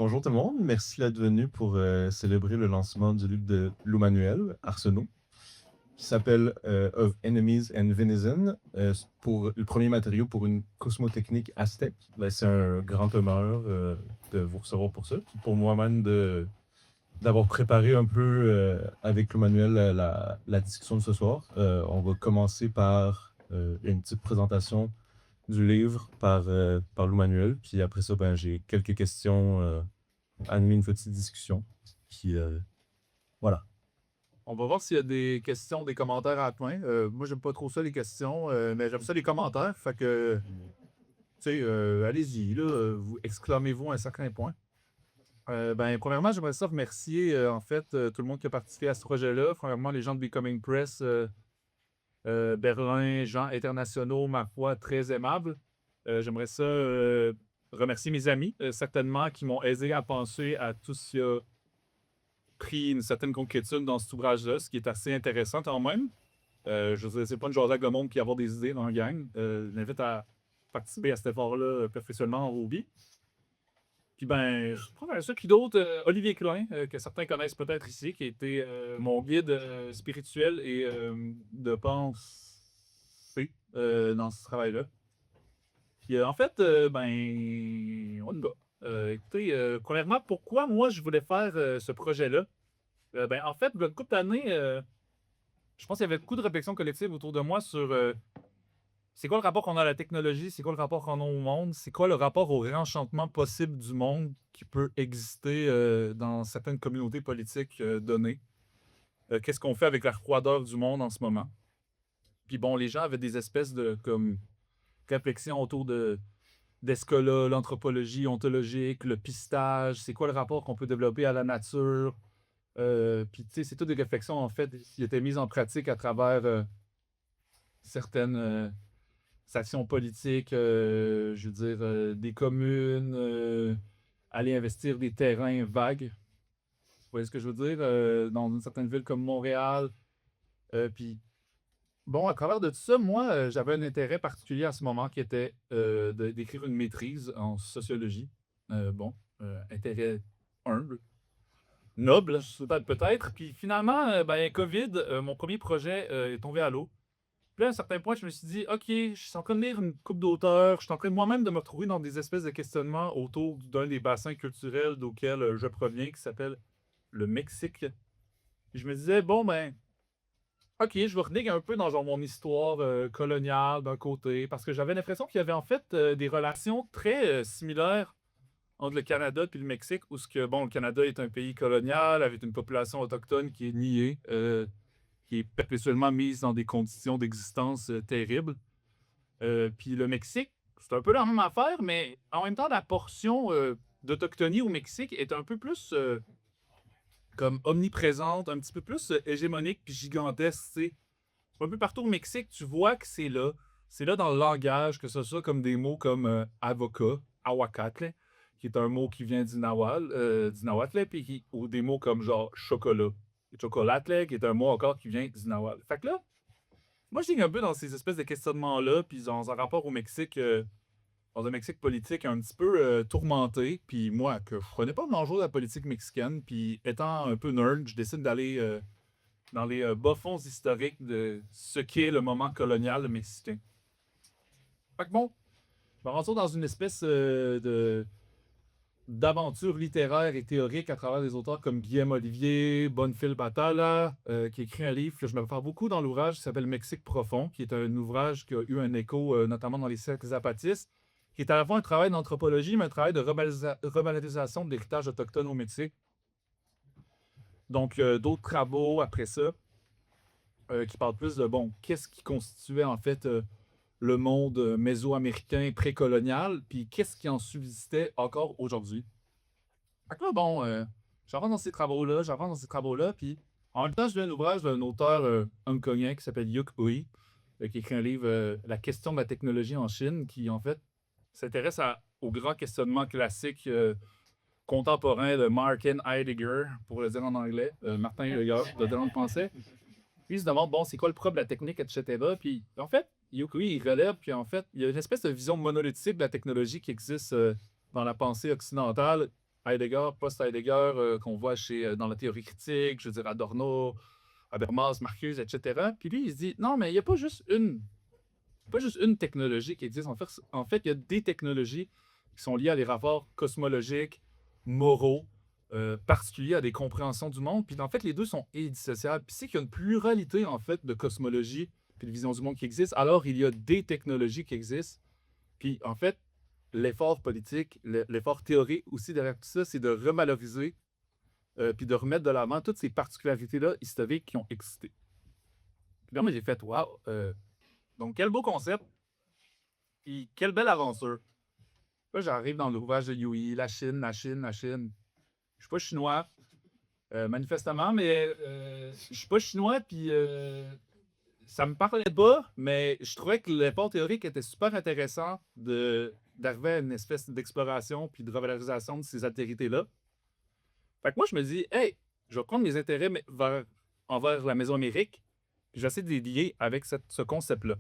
Bonjour tout le monde, merci d'être venu pour célébrer le lancement du livre de Lou Manuel Arsenault, qui s'appelle Of Enemies and Venison, pour le premier matériau pour une cosmotechnique aztèque. Ben, c'est un grand honneur de vous recevoir pour ça. Puis pour moi-même d'avoir préparé un peu avec Lou Manuel la discussion de ce soir. On va commencer par une petite présentation du livre par Lou Manuel. Puis après ça, ben, j'ai quelques questions, animer une petite discussion. Puis voilà. On va voir s'il y a des questions, des commentaires à la fin. Moi, j'aime pas trop ça, les questions, mais j'aime ça, les commentaires. Fait que, tu sais, allez-y, là, vous exclamez-vous à un certain point. Premièrement, j'aimerais ça remercier, en fait, tout le monde qui a participé à ce projet-là. Premièrement, les gens de Becoming Press, Berlin, gens internationaux, ma foi, très aimables. J'aimerais ça remercier mes amis, certainement, qui m'ont aidé à penser à tout ce qui a pris une certaine concrétude dans cet ouvrage-là, ce qui est assez intéressant quand même. Je veux dire, c'est pas une jaser avec le monde puis avoir des idées dans la gang. Je l'invite à participer à cet effort-là professionnellement en Ruby. Puis je prends ça. Qui d'autre? Olivier Klein, que certains connaissent peut-être ici, qui a été mon guide spirituel et de pensée dans ce travail-là. Puis en fait, on y va. Écoutez, premièrement, pourquoi moi je voulais faire ce projet-là? En fait, il y a une couple d'années, je pense qu'il y avait beaucoup de réflexions collectives autour de moi sur c'est quoi le rapport qu'on a à la technologie, c'est quoi le rapport qu'on a au monde, c'est quoi le rapport au réenchantement possible du monde qui peut exister dans certaines communautés politiques données. Qu'est-ce qu'on fait avec la froideur du monde en ce moment? Puis bon, les gens avaient des espèces de comme réflexions autour de ce que là, l'anthropologie ontologique, le pistage, c'est quoi le rapport qu'on peut développer à la nature. Puis tu sais, c'est toutes des réflexions en fait qui étaient mises en pratique à travers certaines actions politiques, je veux dire, des communes, aller investir des terrains vagues. Vous voyez ce que je veux dire? Dans une certaine ville comme Montréal. Puis, bon, à travers de tout ça, moi, j'avais un intérêt particulier à ce moment qui était d'écrire une maîtrise en sociologie. Intérêt humble, noble, peut-être. Puis finalement, COVID, mon premier projet est tombé à l'eau. Puis là, à un certain point, je me suis dit, OK, je suis en train de lire une couple d'auteurs, je suis en train moi-même de me retrouver dans des espèces de questionnements autour d'un des bassins culturels d'auxquels je proviens, qui s'appelle le Mexique. Puis je me disais, OK, je vais renégrer un peu dans genre mon histoire coloniale d'un côté, parce que j'avais l'impression qu'il y avait en fait des relations très similaires entre le Canada et le Mexique, où le Canada est un pays colonial avec une population autochtone qui est niée, qui est perpétuellement mise dans des conditions d'existence terribles. Puis le Mexique, c'est un peu la même affaire, mais en même temps, la portion d'autochtonie au Mexique est un peu plus comme omniprésente, un petit peu plus hégémonique puis gigantesque. T'sais. Un peu partout au Mexique, tu vois que c'est là. C'est là dans le langage, que ce soit comme des mots comme avocat, aguacatle, qui est un mot qui vient du nahuatl, ou des mots comme genre chocolat, chocolatle, qui est un mot encore qui vient du nahuatl. Fait que là, moi, je suis un peu dans ces espèces de questionnements-là, puis dans un rapport au Mexique, dans un Mexique politique un petit peu tourmenté. Puis moi, que je prenais pas l'enjeu de la politique mexicaine, puis étant un peu nerd, je décide d'aller dans les bas-fonds historiques de ce qu'est le moment colonial mexicain. Fait que bon, je me retrouve dans une espèce d'aventure littéraire et théorique à travers des auteurs comme Guillaume Olivier, Bonfil Batalla, qui écrit un livre que je me réfère beaucoup dans l'ouvrage qui s'appelle Mexique profond, qui est un ouvrage qui a eu un écho notamment dans les cercles zapatistes, qui est à la fois un travail d'anthropologie, mais un travail de revalorisation de l'héritage autochtone au Mexique. Donc, d'autres travaux après ça, qui parlent plus de, qu'est-ce qui constituait en fait le monde mésoaméricain précolonial, puis qu'est-ce qui en subsistait encore aujourd'hui. Fait que là, j'avance dans ces travaux-là, puis en même temps, je lis un ouvrage d'un auteur hongkongien qui s'appelle Yuk Hui, qui écrit un livre, La question de la technologie en Chine, qui en fait s'intéresse au grand questionnement classique contemporain de Martin Heidegger, pour le dire en anglais, Martin Heidegger, de langue français. Puis il se demande, c'est quoi le propre de la technique, etc. Puis en fait, Yukui, il relève, puis en fait, il y a une espèce de vision monolithique de la technologie qui existe dans la pensée occidentale, Heidegger, post-Heidegger, qu'on voit dans la théorie critique, je veux dire Adorno, Habermas, Marcuse, etc. Puis lui, il se dit, non, mais il n'y a pas juste une technologie qui existe. En fait, il y a des technologies qui sont liées à des rapports cosmologiques, moraux, particuliers à des compréhensions du monde. Puis en fait, les deux sont indissociables. Puis c'est qu'il y a une pluralité, en fait, de cosmologie puis de vision du monde qui existe. Alors, il y a des technologies qui existent. Puis en fait, l'effort politique, l'effort théorique aussi derrière tout ça, c'est de revaloriser puis de remettre de l'avant toutes ces particularités-là historiques qui ont existé. Puis là, moi, j'ai fait, waouh! Donc, quel beau concept! Puis, quelle belle aventure! Là, j'arrive dans l'ouvrage de Yui, la Chine, la Chine, la Chine. Je suis pas chinois, manifestement, mais je suis pas chinois, puis ça me parlait pas, mais je trouvais que l'effort théorique était super intéressant d'arriver à une espèce d'exploration puis de revalorisation de ces altérités-là. Fait que moi, je me dis, hey, je vais prendre mes intérêts envers la Maison Amérique, puis j'essaie de les lier avec ce concept-là.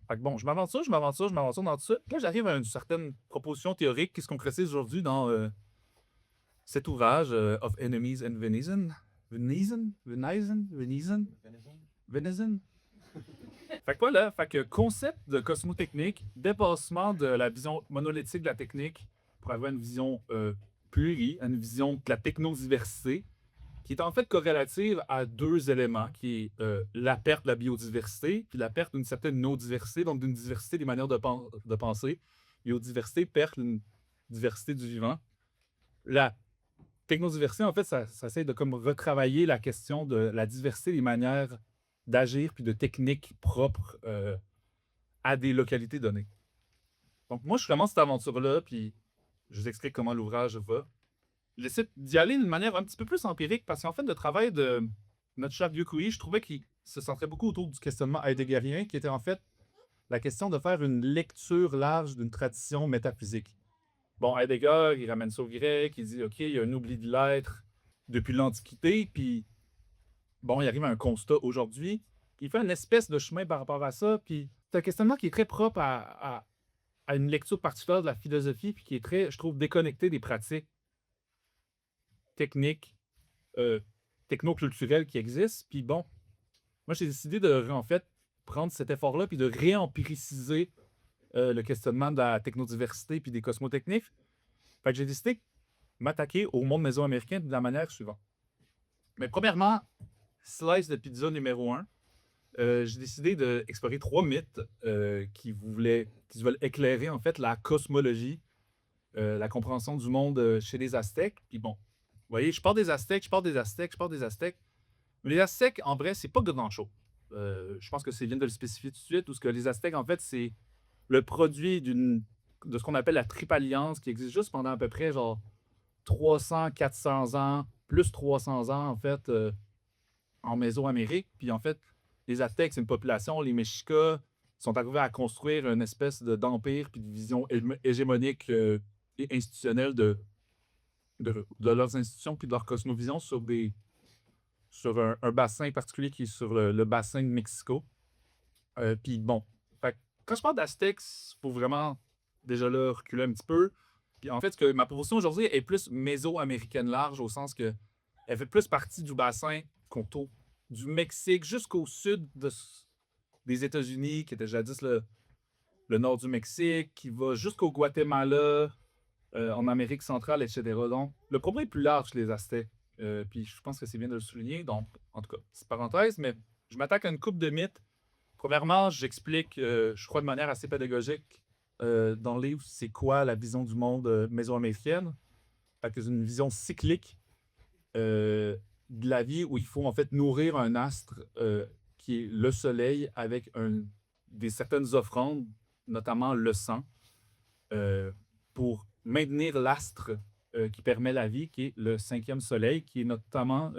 Fait que bon, je m'aventure dans tout ça. Puis là, j'arrive à une certaine proposition théorique qui se concrétise aujourd'hui dans cet ouvrage, Of Enemies and Venison. Venison? Fait que voilà, fait que concept de cosmotechnique, dépassement de la vision monolithique de la technique pour avoir une vision plurie, une vision de la technodiversité, qui est en fait corrélative à deux éléments, qui est la perte de la biodiversité, puis la perte d'une certaine non-diversité, donc d'une diversité des manières de penser. Biodiversité perd une diversité du vivant. La technodiversité, en fait, ça essaie de comme retravailler la question de la diversité des manières d'agir puis de techniques propres à des localités données. Donc moi, je commence cette aventure-là, puis je vous explique comment l'ouvrage va. J'essaie d'y aller d'une manière un petit peu plus empirique parce qu'en fait, le travail de notre cher Yukui, je trouvais qu'il se centrait beaucoup autour du questionnement heideggerien, qui était en fait la question de faire une lecture large d'une tradition métaphysique. Bon, Heidegger, il ramène ça au grec, il dit, OK, il y a un oubli de l'être depuis l'Antiquité, puis bon, il arrive à un constat aujourd'hui. Il fait une espèce de chemin par rapport à ça, puis c'est un questionnement qui est très propre à une lecture particulière de la philosophie, puis qui est très, je trouve, déconnecté des pratiques techniques, technoculturelles qui existent. Puis bon, moi, j'ai décidé de, en fait, prendre cet effort-là, puis de réempiriciser le questionnement de la technodiversité puis des cosmotechniques. Fait que j'ai décidé de m'attaquer au monde mésoaméricain de la manière suivante. Mais premièrement, slice de pizza numéro 1. J'ai décidé d'explorer 3 mythes qui se veulent éclairer en fait la cosmologie, la compréhension du monde chez les Aztèques. Puis bon, vous voyez, je pars des Aztèques. Mais les Aztèques, en vrai, c'est pas grand-chose. Je pense que c'est bien de le spécifier tout de suite, où ce que les Aztèques, en fait, c'est le produit de ce qu'on appelle la Triple Alliance, qui existe juste pendant à peu près genre 300, 400 ans, plus 300 ans, en fait, en Mésoamérique. Puis en fait, les Aztèques, c'est une population, les Mexicas sont arrivés à construire une espèce d'empire puis de vision hégémonique et institutionnelle de leurs institutions puis de leur cosmovision sur un bassin particulier qui est sur le bassin de Mexico. Puis bon, fait que quand je parle d'Aztèques, il faut vraiment déjà là reculer un petit peu. Puis en fait, ma proposition aujourd'hui est plus mésoaméricaine large, au sens que elle fait plus partie du bassin contour du Mexique jusqu'au sud des États-Unis, qui était jadis le nord du Mexique, qui va jusqu'au Guatemala, en Amérique centrale, etc. Donc, le problème est plus large que les Aztèques. Puis je pense que c'est bien de le souligner. Donc, en tout cas, c'est parenthèse, mais je m'attaque à une couple de mythes. Premièrement, j'explique, je crois de manière assez pédagogique, dans le livre, c'est quoi la vision du monde mésoaméricaine. Fait que c'est une vision cyclique de la vie où il faut en fait nourrir un astre qui est le soleil avec certaines offrandes, notamment le sang, pour maintenir l'astre qui permet la vie, qui est le 5e soleil, qui est notamment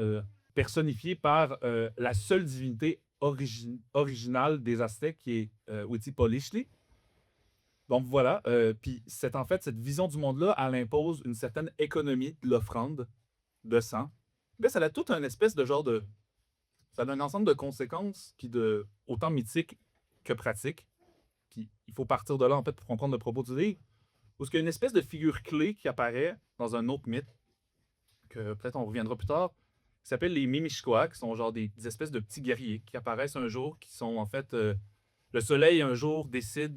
personnifié par la seule divinité originale des Aztèques, qui est Huitzilopochtli. Donc voilà, puis en fait, cette vision du monde-là, elle impose une certaine économie de l'offrande de sang. Mais ça a tout un espèce de genre de... Ça a un ensemble de conséquences autant mythiques que pratiques. Puis il faut partir de là, en fait, pour comprendre le propos du livre. où il y a une espèce de figure clé qui apparaît dans un autre mythe, que peut-être on reviendra plus tard, qui s'appelle les Mimishkoa, qui sont genre des espèces de petits guerriers qui apparaissent un jour, qui sont en fait... le soleil, un jour, décide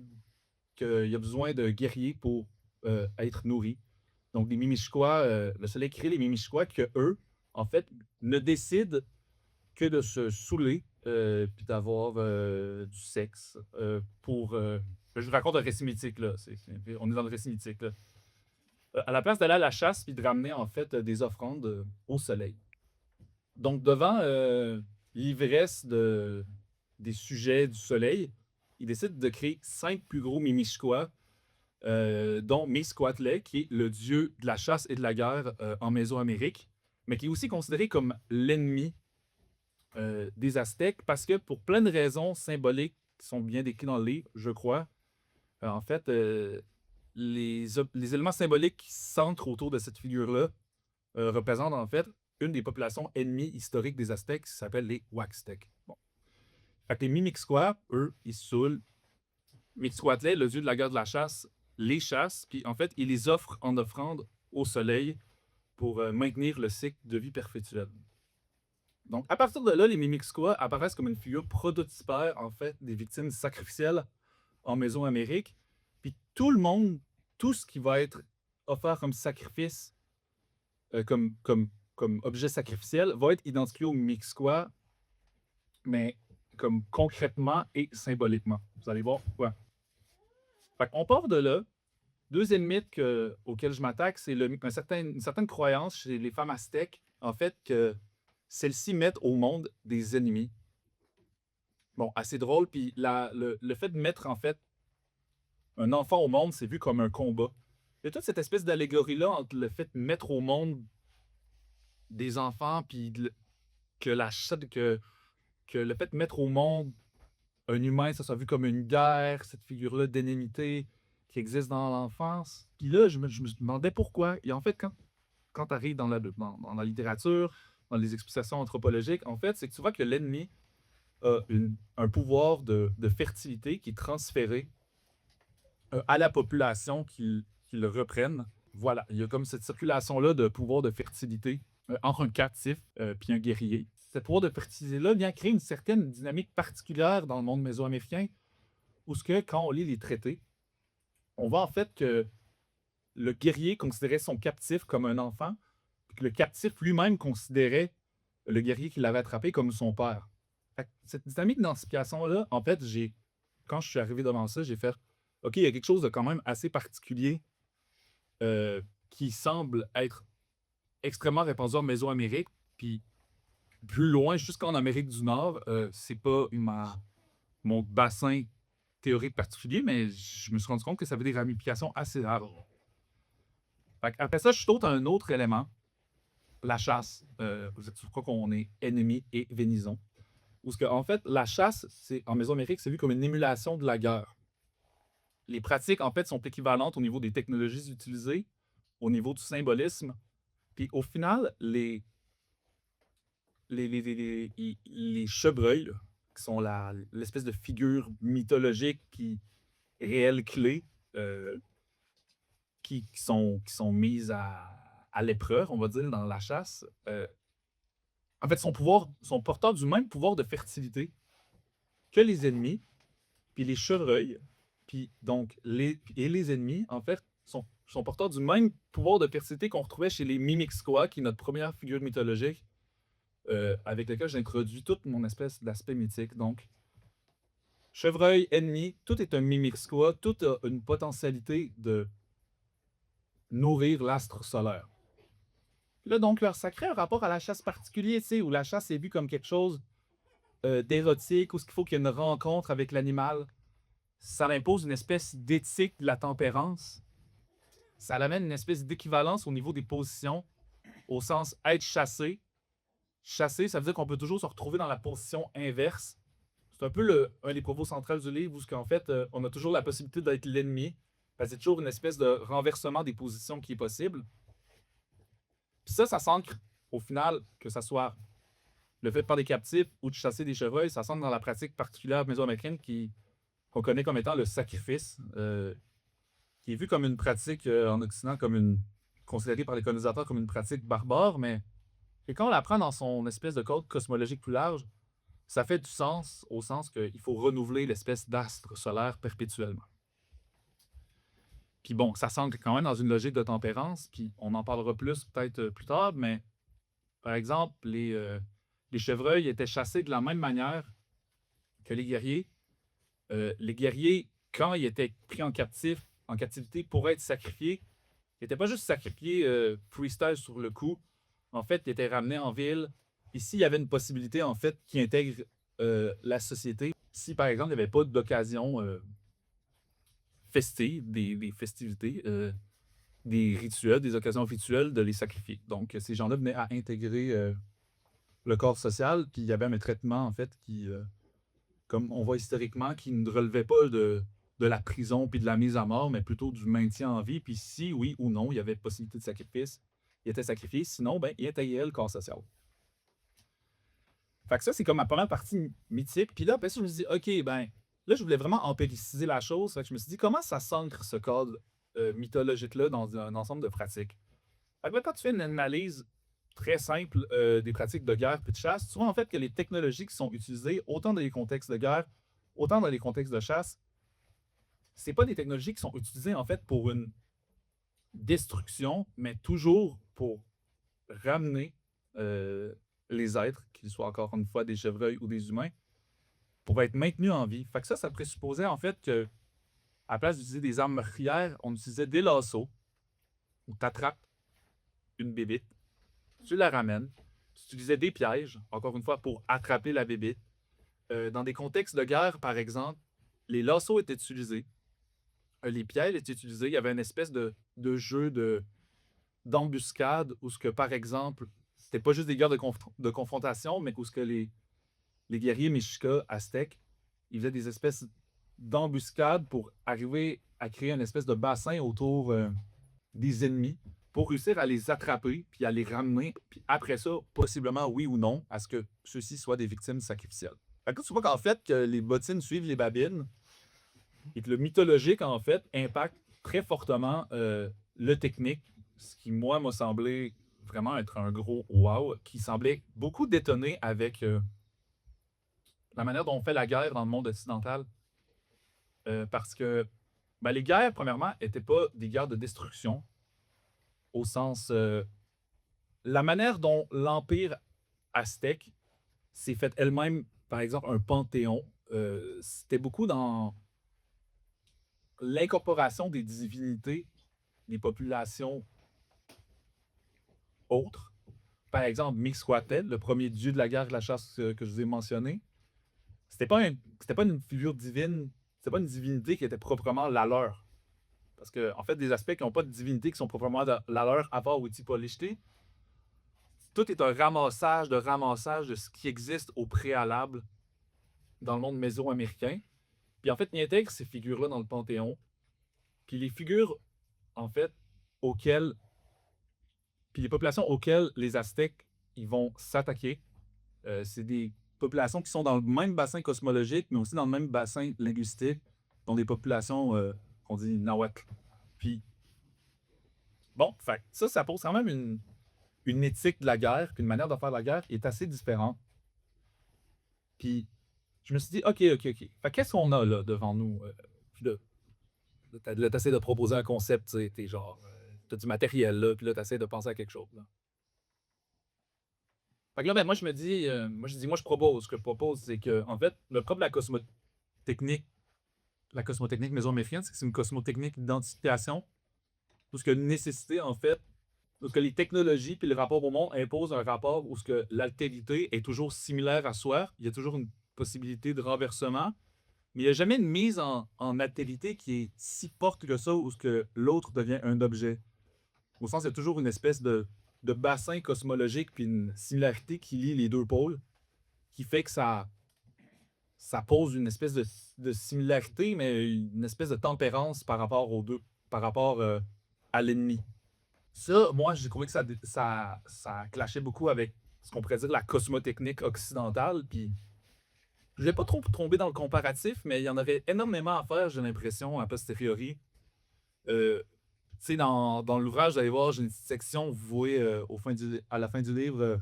qu'il y a besoin de guerriers pour être nourris. Donc, les Mimishkoa, le soleil crée les Mimishkoa que eux, en fait, ne décident que de se saouler puis d'avoir du sexe pour... je vous raconte un récit mythique, là. On est dans le récit mythique, là. À la place d'aller à la chasse puis de ramener, en fait, des offrandes au soleil. Donc, devant l'ivresse des sujets du soleil, ils décident de créer 5 plus gros Mimishkoa, dont Mizcoatl, qui est le dieu de la chasse et de la guerre en Mésoamérique, mais qui est aussi considéré comme l'ennemi des Aztèques, parce que pour plein de raisons symboliques qui sont bien décrites dans le livre, je crois, en fait, les éléments symboliques qui centrent autour de cette figure-là représentent en fait une des populations ennemies historiques des Aztèques qui s'appelle les Huaxtèques. Bon. Fait que les Mimixcoa, eux, ils se saoulent. Mixcoatl, le dieu de la guerre de la chasse, les chasse, puis en fait, il les offre en offrande au soleil pour maintenir le cycle de vie perpétuel. Donc, à partir de là, les Mimixcoa apparaissent comme une figure prototypaire, en fait, des victimes sacrificielles en Mésoamérique. Puis tout le monde, tout ce qui va être offert comme sacrifice, comme objet sacrificiel, va être identifié aux Mimixcoa, mais comme concrètement et symboliquement. Vous allez voir pourquoi. Fait qu'on part de là. Deuxième mythe auquel je m'attaque, c'est une certaine croyance chez les femmes aztèques, en fait, que celles-ci mettent au monde des ennemis. Bon, assez drôle. Puis le fait de mettre, en fait, un enfant au monde, c'est vu comme un combat. Il y a toute cette espèce d'allégorie-là entre le fait de mettre au monde des enfants, puis que le fait de mettre au monde un humain, ça soit vu comme une guerre, cette figure-là d'énémité qui existe dans l'enfance. Puis là, je me demandais pourquoi. Et en fait, quand tu arrives dans la littérature, dans les explications anthropologiques, en fait, c'est que tu vois que l'ennemi a un pouvoir de fertilité qui est transféré à la population qui le reprenne. Voilà, il y a comme cette circulation-là de pouvoir de fertilité entre un captif puis un guerrier. Ce pouvoir de fertilité-là vient créer une certaine dynamique particulière dans le monde mésoaméricain, où ce que, quand on lit les traités, on voit en fait que le guerrier considérait son captif comme un enfant, puis que le captif lui-même considérait le guerrier qui l'avait attrapé comme son père. Fait que cette dynamique d'identification-là, en fait, quand je suis arrivé devant ça, j'ai fait OK, il y a quelque chose de quand même assez particulier qui semble être extrêmement répandu en Mésoamérique, puis plus loin, jusqu'en Amérique du Nord. C'est pas mon bassin théorique particulier, mais je me suis rendu compte que ça avait des ramifications assez larges. Après ça, je saute à un autre élément, la chasse. Je crois qu'on est ennemis et vénisons. Parce que, en fait, la chasse, en Mésoamérique, c'est vu comme une émulation de la guerre. Les pratiques, en fait, sont équivalentes au niveau des technologies utilisées, au niveau du symbolisme. Puis au final, les chevreuils, là, qui sont l'espèce de figure mythologique réelle clé, qui sont mises à l'épreuve, on va dire, dans la chasse, en fait, sont porteurs du même pouvoir de fertilité que les ennemis, puis les chevreuils, puis donc les ennemis, en fait, sont porteurs du même pouvoir de fertilité qu'on retrouvait chez les Mimixcoa, qui est notre première figure mythologique, avec laquelle j'introduis toute mon espèce d'aspect mythique. Donc, chevreuil, ennemi, tout est un Mimixcoa, tout a une potentialité de nourrir l'astre solaire. Là, donc, leur sacré a un rapport à la chasse particulier, tu sais, où la chasse est vue comme quelque chose d'érotique, où il faut qu'il y ait une rencontre avec l'animal. Ça impose une espèce d'éthique de la tempérance. Ça amène une espèce d'équivalence au niveau des positions, au sens être chassé. Chasser, ça veut dire qu'on peut toujours se retrouver dans la position inverse. C'est un peu un des propos centrales du livre, où qu'en fait, on a toujours la possibilité d'être l'ennemi. C'est toujours une espèce de renversement des positions qui est possible. Puis ça s'ancre, au final, que ça soit le fait de prendre des captifs ou de chasser des chevreuils, ça s'ancre dans la pratique particulière mésoaméricaine qu'on connaît comme étant le sacrifice. qui est vue comme une pratique en Occident, considérée par les colonisateurs comme une pratique barbare, mais et quand on la prend dans son espèce de code cosmologique plus large, ça fait du sens au sens qu'il faut renouveler l'espèce d'astre solaire perpétuellement. Puis bon, ça s'ancre quand même dans une logique de tempérance, puis on en parlera plus peut-être plus tard, mais par exemple, les chevreuils étaient chassés de la même manière que les guerriers. Les guerriers, quand ils étaient pris en captivité pour être sacrifiés, ils n'étaient pas juste sacrifiés freestyle sur le coup. En fait, ils étaient ramenés en ville. Ici, il y avait une possibilité, en fait, qui intègre la société. Si, par exemple, il n'y avait pas d'occasion festive, des festivités, des rituels, des occasions rituelles de les sacrifier. Donc, ces gens-là venaient à intégrer le corps social, puis il y avait un traitement, en fait, qui, comme on voit historiquement, qui ne relevait pas de la prison puis de la mise à mort, mais plutôt du maintien en vie. Puis si, oui ou non, il y avait possibilité de sacrifice, il était sacrifié. Sinon, ben, il intégrait le corps social. Fait que ça, c'est comme ma première partie mythique. Puis là, après ça, je me suis dit, OK, ben, là, je voulais vraiment empiriciser la chose. Fait que je me suis dit, comment ça s'ancre ce cadre mythologique-là dans un ensemble de pratiques? Fait que là, quand tu fais une analyse très simple des pratiques de guerre puis de chasse, tu vois en fait que les technologies qui sont utilisées, autant dans les contextes de guerre, autant dans les contextes de chasse, c'est pas des technologies qui sont utilisées en fait pour une destruction, mais toujours pour ramener les êtres, qu'ils soient encore une fois des chevreuils ou des humains, pour être maintenus en vie. Fait que ça présupposait en fait que, à la place d'utiliser des armes meurtrières, on utilisait des lassos, où tu attrapes une bébite, tu la ramènes, tu utilisais des pièges, encore une fois, pour attraper la bébite. Dans des contextes de guerre, par exemple, les lassos étaient utilisés, les pièges étaient utilisés, il y avait une espèce de jeu d'embuscade où ce que, par exemple, c'était pas juste des guerres de confrontation, mais où ce que les guerriers Mexica, Aztèques, ils faisaient des espèces d'embuscades pour arriver à créer une espèce de bassin autour des ennemis pour réussir à les attraper puis à les ramener. Puis après ça, possiblement, oui ou non, à ce que ceux-ci soient des victimes sacrificielles. Fait que tu vois qu'en fait, que les bottines suivent les babines et que le mythologique, en fait, impacte très fortement le technique, ce qui, moi, m'a semblé vraiment être un gros wow, qui semblait beaucoup détonner avec la manière dont on fait la guerre dans le monde occidental. Parce que ben, les guerres, premièrement, n'étaient pas des guerres de destruction, au sens... la manière dont l'Empire aztèque s'est fait elle-même, par exemple, un panthéon, c'était beaucoup dans l'incorporation des divinités des populations autres. Par exemple, Mixcoatl, le premier dieu de la guerre et de la chasse que je vous ai mentionné, c'était pas une figure divine, c'était pas une divinité qui était proprement la leur. Parce que, en fait, des aspects qui n'ont pas de divinité qui sont proprement la leur, à part Huitzilopochtli, tout est un ramassage de ce qui existe au préalable dans le monde mésoaméricain. Puis en fait, il intègre ces figures-là dans le Panthéon. Puis les figures, en fait, auxquelles... Puis les populations auxquelles les Aztèques, ils vont s'attaquer, c'est des populations qui sont dans le même bassin cosmologique, mais aussi dans le même bassin linguistique, dont des populations qu'on dit nahuatl. Puis, bon, fait, ça pose quand même une éthique de la guerre, puis une manière de faire la guerre qui est assez différente. Puis, je me suis dit, OK. Fait qu'est-ce qu'on a là devant nous? Puis là, t'essaies de proposer un concept, tu sais, t'es genre, t'as du matériel là, puis là, t'essaies de penser à quelque chose. Là. Fait que là, ben, moi, je me dis, je propose. Ce que je propose, c'est que, en fait, le propre de la cosmotechnique mésoaméricaine, c'est que c'est une cosmotechnique d'identification. Tout ce que nécessité, en fait, que les technologies puis le rapport au monde imposent un rapport où ce que l'altérité est toujours similaire à soi. Il y a toujours une possibilité de renversement, mais il n'y a jamais une mise en altérité qui est si forte que ça où ce que l'autre devient un objet. Au sens, il y a toujours une espèce de bassin cosmologique puis une similarité qui lie les deux pôles, qui fait que ça pose une espèce de similarité, mais une espèce de tempérance par rapport aux deux, par rapport à l'ennemi. Ça, moi, j'ai trouvé que ça clashait beaucoup avec ce qu'on pourrait dire la cosmotechnique occidentale. Puis, je vais pas trop tomber dans le comparatif, mais il y en aurait énormément à faire, j'ai l'impression, a posteriori, Tu sais, dans l'ouvrage, vous allez voir, j'ai une petite section vouée à la fin du livre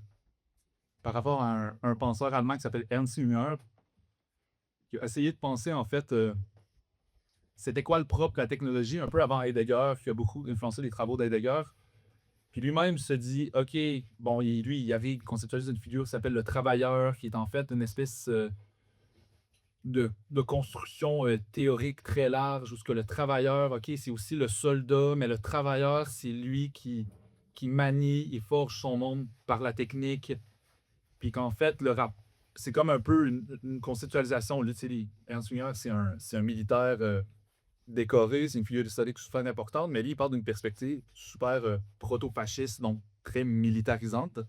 par rapport à un penseur allemand qui s'appelle Ernst Jünger, qui a essayé de penser, en fait, c'était quoi le propre de la technologie, un peu avant Heidegger, qui a beaucoup influencé les travaux d'Heidegger. Puis lui-même se dit, OK, bon, lui, il avait conceptualisé une figure qui s'appelle le travailleur, qui est en fait une espèce de construction théorique très large, où ce que le travailleur, OK, c'est aussi le soldat, mais le travailleur, c'est lui qui manie, il forge son monde par la technique. Puis qu'en fait, c'est comme un peu une conceptualisation. Là, tu sais, Ernst Jünger, c'est un militaire décoré, c'est une figure historique super importante, mais lui, il part d'une perspective super proto-fasciste, donc très militarisante.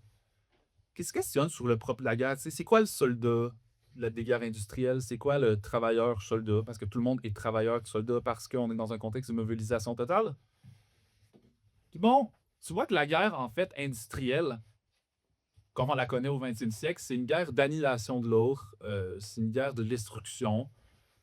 Qu'est-ce qui se questionne sur le propre de la guerre? Tu sais, c'est quoi le soldat des guerres industrielles? C'est quoi le travailleur-soldat? Parce que tout le monde est travailleur-soldat parce qu'on est dans un contexte de mobilisation totale. Puis bon, tu vois que la guerre, en fait, industrielle, comme on la connaît au 20e siècle, c'est une guerre d'annihilation de l'autre, c'est une guerre de destruction,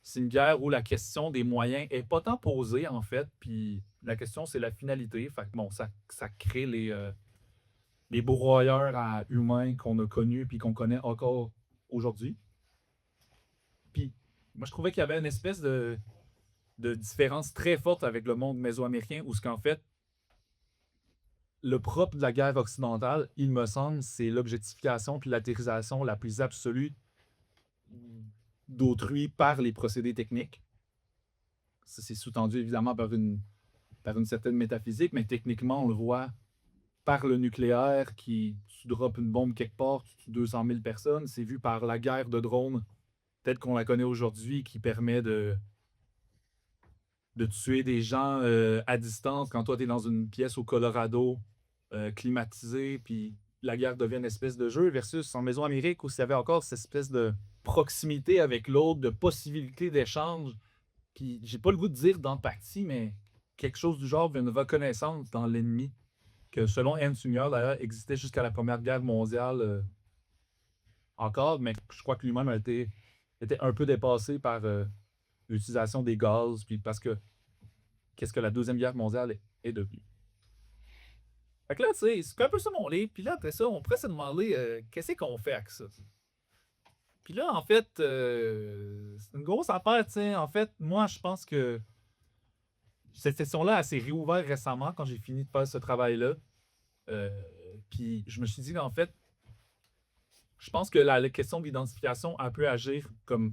c'est une guerre où la question des moyens est pas tant posée, en fait, puis la question, c'est la finalité. Fait que bon, ça crée les broyeurs à humains qu'on a connus puis qu'on connaît encore aujourd'hui. Puis moi, je trouvais qu'il y avait une espèce de différence très forte avec le monde mésoaméricain où ce qu'en fait, le propre de la guerre occidentale, il me semble, c'est l'objectification puis l'atterrisation la plus absolue d'autrui par les procédés techniques. Ça, c'est sous-tendu évidemment par une certaine métaphysique, mais techniquement, on le voit par le nucléaire qui tu droppes une bombe quelque part, tu tues 200 000 personnes. C'est vu par la guerre de drones, telle qu'on la connaît aujourd'hui, qui permet de tuer des gens à distance quand toi, tu es dans une pièce au Colorado climatisée, puis la guerre devient une espèce de jeu, versus en Mésoamérique où il y avait encore cette espèce de proximité avec l'autre, de possibilité d'échange. Puis j'ai pas le goût de dire d'empathie, mais quelque chose du genre d'une reconnaissance dans l'ennemi, que selon Ernst Jünger, d'ailleurs, existait jusqu'à la Première Guerre mondiale encore, mais je crois que lui-même était un peu dépassé par l'utilisation des gaz, puis parce que qu'est-ce que la Deuxième Guerre mondiale est devenue. Fait que là, tu sais, c'est un peu ça mon livre, puis là, après ça, on pourrait se demander qu'est-ce qu'on fait avec ça. Puis là, en fait, c'est une grosse affaire, tu sais. En fait, moi, je pense que cette session-là, elle s'est réouverte récemment quand j'ai fini de faire ce travail-là. Puis je me suis dit qu'en fait, je pense que la question d'identification, elle peut agir comme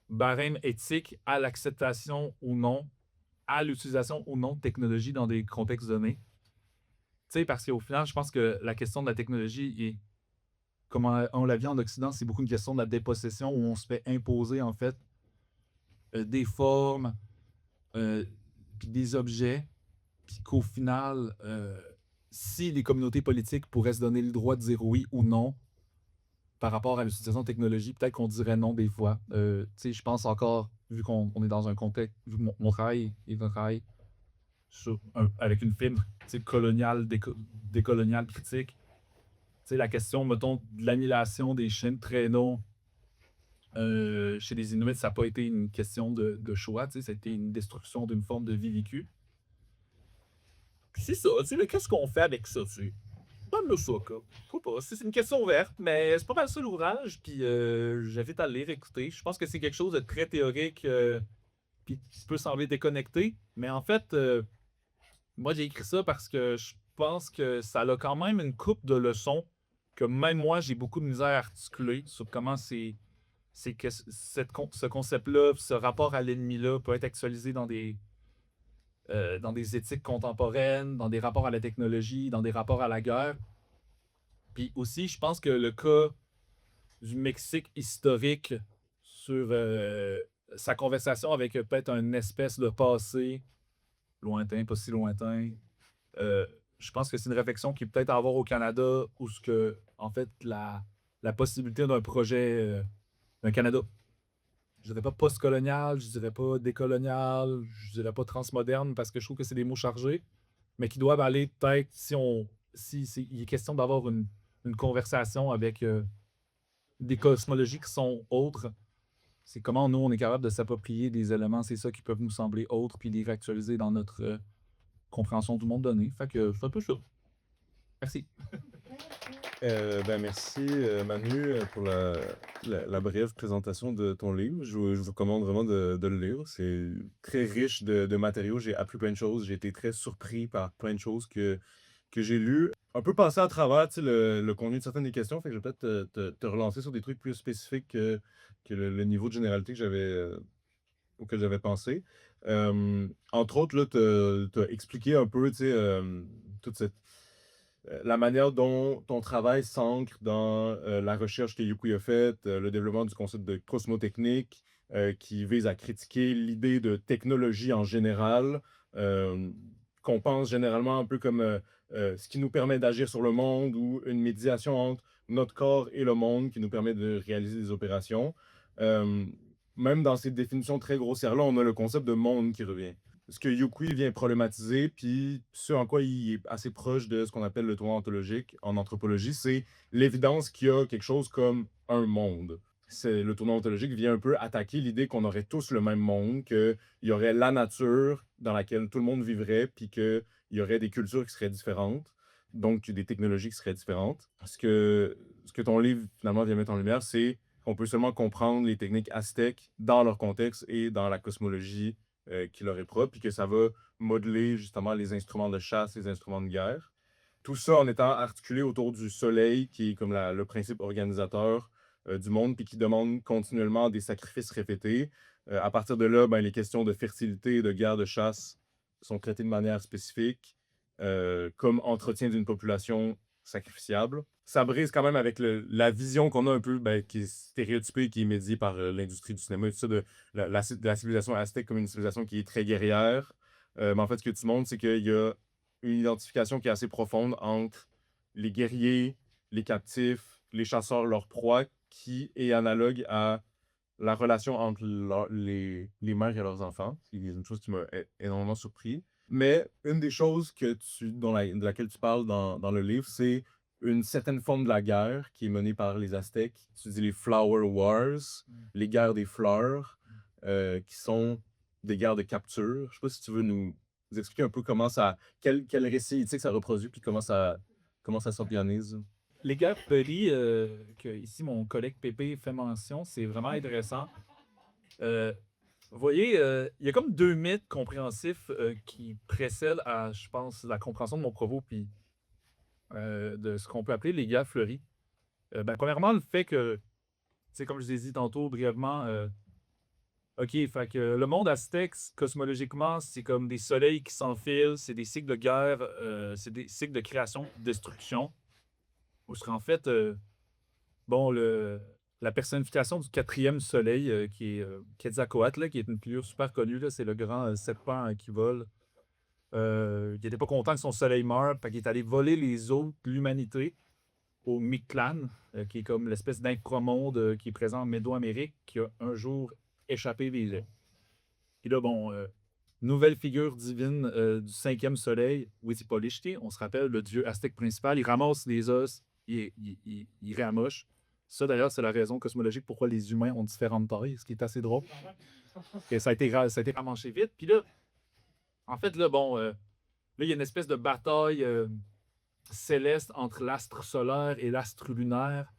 barème éthique à l'acceptation ou non, à l'utilisation ou non de technologie dans des contextes donnés. Tu sais, parce qu'au final, je pense que la question de la technologie est, comme on l'a vu en Occident, c'est beaucoup une question de la dépossession où on se fait imposer, en fait, des formes, puis des objets, puis qu'au final, si les communautés politiques pourraient se donner le droit de dire oui ou non par rapport à l'utilisation de technologie, peut-être qu'on dirait non des fois. Tu sais, je pense encore, vu qu'on est dans un contexte, vu que mon travail est un travail avec une fibre coloniale, décoloniale critique, tu sais, la question, mettons, de l'annihilation des chaînes de traîneaux chez les Inuits, ça n'a pas été une question de choix, tu sais, ça a été une destruction d'une forme de vie vécue. Puis c'est ça, tu sais, qu'est-ce qu'on fait avec ça, tu sais? Donne-le ça, quoi. Je sais pas, c'est une question ouverte, mais c'est pas mal ça l'ouvrage, puis j'invite à le lire, écouter. Je pense que c'est quelque chose de très théorique, puis qui peut sembler déconnecté, mais en fait, moi j'ai écrit ça parce que je pense que ça a quand même une coupe de leçons que même moi j'ai beaucoup de misère à articuler sur comment c'est que ce concept-là, ce rapport à l'ennemi-là peut être actualisé dans des éthiques contemporaines, dans des rapports à la technologie, dans des rapports à la guerre. Puis aussi, je pense que le cas du Mexique historique sur sa conversation avec peut-être une espèce de passé lointain, pas si lointain, je pense que c'est une réflexion qui peut être à avoir au Canada où ce que, en fait, la possibilité d'un projet d'un Canada, je dirais pas post-colonial, je dirais pas décolonial, je dirais pas transmoderne parce que je trouve que c'est des mots chargés, mais qui doivent aller peut-être si il est question d'avoir une conversation avec des cosmologies qui sont autres, c'est comment nous, on est capable de s'approprier des éléments, c'est ça qui peuvent nous sembler autres, puis les réactualiser dans notre compréhension du monde donné. Fait que c'est un peu ça. Merci. Merci Manu pour la brève présentation de ton livre. Je vous recommande vraiment de le lire. C'est très riche de matériaux. J'ai appris plein de choses. J'ai été très surpris par plein de choses que j'ai lues. Un peu passé à travers tu sais, le contenu de certaines des questions. Fait que je vais peut-être te relancer sur des trucs plus spécifiques que le niveau de généralité auquel j'avais pensé. Entre autres, là, tu as expliqué un peu tu sais, toute la manière dont ton travail s'ancre dans la recherche que Yukui a faite, le développement du concept de cosmotechnique, qui vise à critiquer l'idée de technologie en général, euh, qu'on pense généralement un peu comme ce qui nous permet d'agir sur le monde ou une médiation entre notre corps et le monde qui nous permet de réaliser des opérations. Euh, Même dans ces définitions très grossières-là, on a le concept de monde qui revient. Ce que Yukui vient problématiser, puis ce en quoi il est assez proche de ce qu'on appelle le tournant ontologique en anthropologie, c'est l'évidence qu'il y a quelque chose comme un monde. Le tournant ontologique vient un peu attaquer l'idée qu'on aurait tous le même monde, qu'il y aurait la nature dans laquelle tout le monde vivrait, puis qu'il y aurait des cultures qui seraient différentes, donc des technologies qui seraient différentes. Ce que ton livre finalement vient mettre en lumière, c'est qu'on peut seulement comprendre les techniques aztèques dans leur contexte et dans la cosmologie qui leur est propre, puis que ça va modeler justement les instruments de chasse, les instruments de guerre. Tout ça en étant articulé autour du soleil, qui est comme le principe organisateur du monde, puis qui demande continuellement des sacrifices répétés. À partir de là, ben, les questions de fertilité et de guerre de chasse sont traitées de manière spécifique, comme entretien d'une population sacrificiable. Ça brise quand même avec la vision qu'on a un peu, ben, qui est stéréotypée, qui est médiée par l'industrie du cinéma et tout ça, de la civilisation aztèque comme une civilisation qui est très guerrière. Mais en fait, ce que tu montres, c'est qu'il y a une identification qui est assez profonde entre les guerriers, les captifs, les chasseurs, leurs proies, qui est analogue à la relation entre les mères et leurs enfants. C'est une chose qui m'a énormément surpris. Mais une des choses de laquelle tu parles dans le livre, c'est une certaine forme de la guerre qui est menée par les Aztèques. Tu dis les Flower Wars, les guerres des fleurs, qui sont des guerres de capture. Je sais pas si tu veux nous expliquer un peu quel récit éthique ça reproduit, puis comment ça s'organise. Les guerres Peli, que ici mon collègue Pépé fait mention, c'est vraiment intéressant. Vous voyez, il y a comme deux mythes compréhensifs qui précèdent à, je pense, la compréhension de mon propos, puis de ce qu'on peut appeler les guerres fleuries. Premièrement, le fait que, tu sais, comme je vous ai dit tantôt brièvement, OK, fait que le monde aztèque, cosmologiquement, c'est comme des soleils qui s'enfilent, c'est des cycles de guerre, c'est des cycles de création, de destruction. Où ce en fait, bon, la personnification du quatrième soleil, qui est Quetzalcoatl, là, qui est une figure super connue, là, c'est le grand serpent qui vole. Il n'était pas content que son soleil meure, fait qu'il est allé voler les os de l'humanité au Mictlan, qui est comme l'espèce d'inframonde qui est présent en Médo-Amérique, qui a un jour échappé des yeux. Et là, bon, nouvelle figure divine du cinquième soleil, Huitzilopochtli, on se rappelle, le dieu aztèque principal, il ramasse les os, il réamoche. Ça, d'ailleurs, c'est la raison cosmologique pourquoi les humains ont différentes tailles, ce qui est assez drôle. Et ça a été ramanché vite. Puis là, en fait, là, bon, là, il y a une espèce de bataille céleste entre l'astre solaire et l'astre lunaire.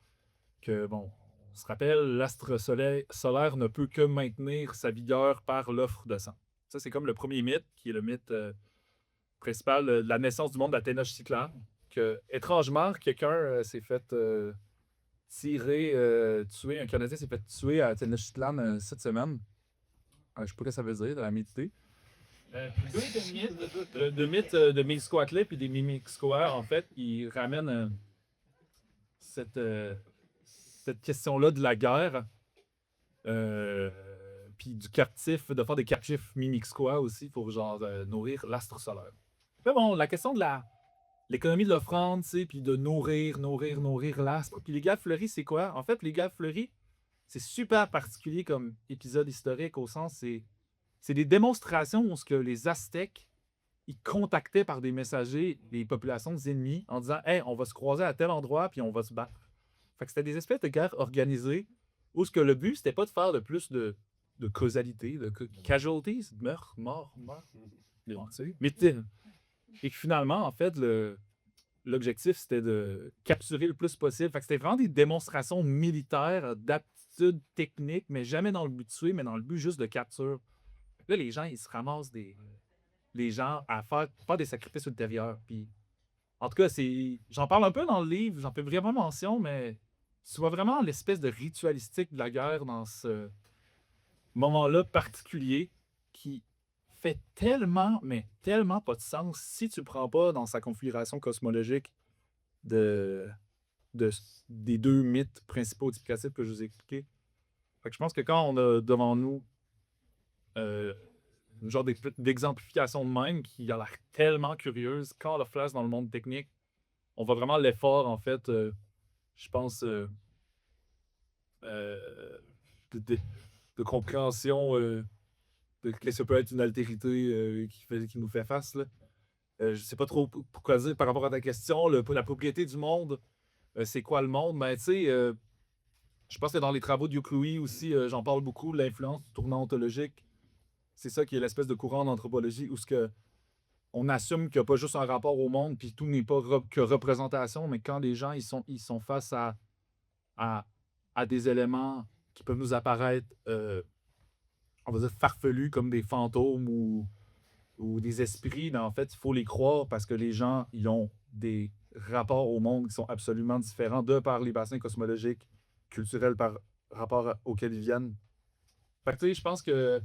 Que, bon, on se rappelle, l'astre solaire ne peut que maintenir sa vigueur par l'offre de sang. Ça, c'est comme le premier mythe, qui est le mythe principal de la naissance du monde de la Tenochtitlan. Que, étrangement, quelqu'un s'est fait tuer, un Canadien s'est fait tuer à Tenochtitlan cette semaine. Je sais pas ce que ça veut dire, de la méditer. Le mythe de Mixcoatl puis des Mimixcoa, en fait, il ramène cette question-là de la guerre, puis du captif, de faire des captifs Mimixcoa aussi pour genre nourrir l'astre solaire. Mais bon, la question de l'économie de l'offrande, tu sais, puis de nourrir l'astre. Puis les guerres fleuries, c'est quoi? En fait, les guerres fleuries, c'est super particulier comme épisode historique au sens, c'est des démonstrations où ce que les Aztèques, ils contactaient par des messagers les populations ennemies en disant « Hey, on va se croiser à tel endroit, puis on va se battre. » Fait que c'était des espèces de guerres organisées où ce que le but, c'était pas de faire de plus de causalité, casualties, meurtre, mort, tu sais. Et que finalement, en fait, l'objectif, c'était de capturer le plus possible. Fait que c'était vraiment des démonstrations militaires d'aptitude technique, mais jamais dans le but de tuer, mais dans le but juste de capture. Là, les gens, ils se ramassent les gens à faire des sacrifices ultérieurs. Puis, en tout cas, j'en parle un peu dans le livre, j'en fais vraiment mention, mais tu vois vraiment l'espèce de ritualistique de la guerre dans ce moment-là particulier qui fait tellement, mais tellement pas de sens si tu le prends pas dans sa configuration cosmologique de, de- des deux mythes principaux explicatifs que je vous ai expliqués. Fait que je pense que quand on a devant nous euh, une genre d'exemplification de même qui a l'air tellement curieuse, quand on la place dans le monde technique, on voit vraiment l'effort, en fait, je pense, euh, de, de- de compréhension de que ça peut être une altérité qui nous fait face. Là. Je sais pas trop pourquoi dire par rapport à ta question, la propriété du monde, c'est quoi le monde? Ben, tu sais, je pense que dans les travaux de Yuclui aussi, j'en parle beaucoup, l'influence du tournant ontologique. C'est ça qui est l'espèce de courant d'anthropologie où ce que on assume qu'il n'y a pas juste un rapport au monde, puis tout n'est pas que représentation, mais quand les gens ils sont face à, à des éléments qui peuvent nous apparaître, on va dire, farfelus comme des fantômes ou des esprits, mais en fait, il faut les croire parce que les gens, ils ont des rapports au monde qui sont absolument différents de par les bassins cosmologiques, culturels par rapport auxquels ils viennent. Fait que, tu sais, je pense que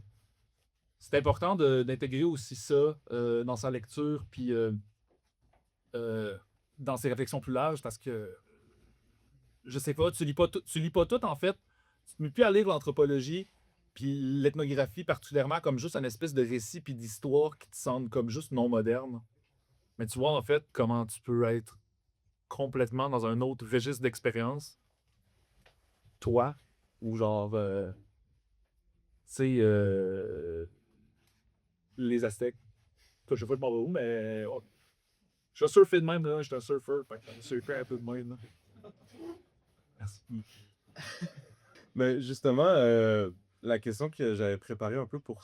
c'est important d'intégrer aussi ça dans sa lecture, puis euh, dans ses réflexions plus larges, parce que, je sais pas, tu lis pas tout, en fait. Tu ne peux plus à lire l'anthropologie, puis l'ethnographie particulièrement, comme juste un espèce de récit puis d'histoire qui te semble comme juste non moderne. Mais tu vois, en fait, comment tu peux être complètement dans un autre registre d'expérience, toi, ou genre, tu sais, les Aztèques. Toi, je sais pas de m'en vais où, mais je suis surfé de même, là. Je suis un surfeur. Fait que je surfais un peu de même, là. Merci. Mais justement, la question que j'avais préparée un peu pour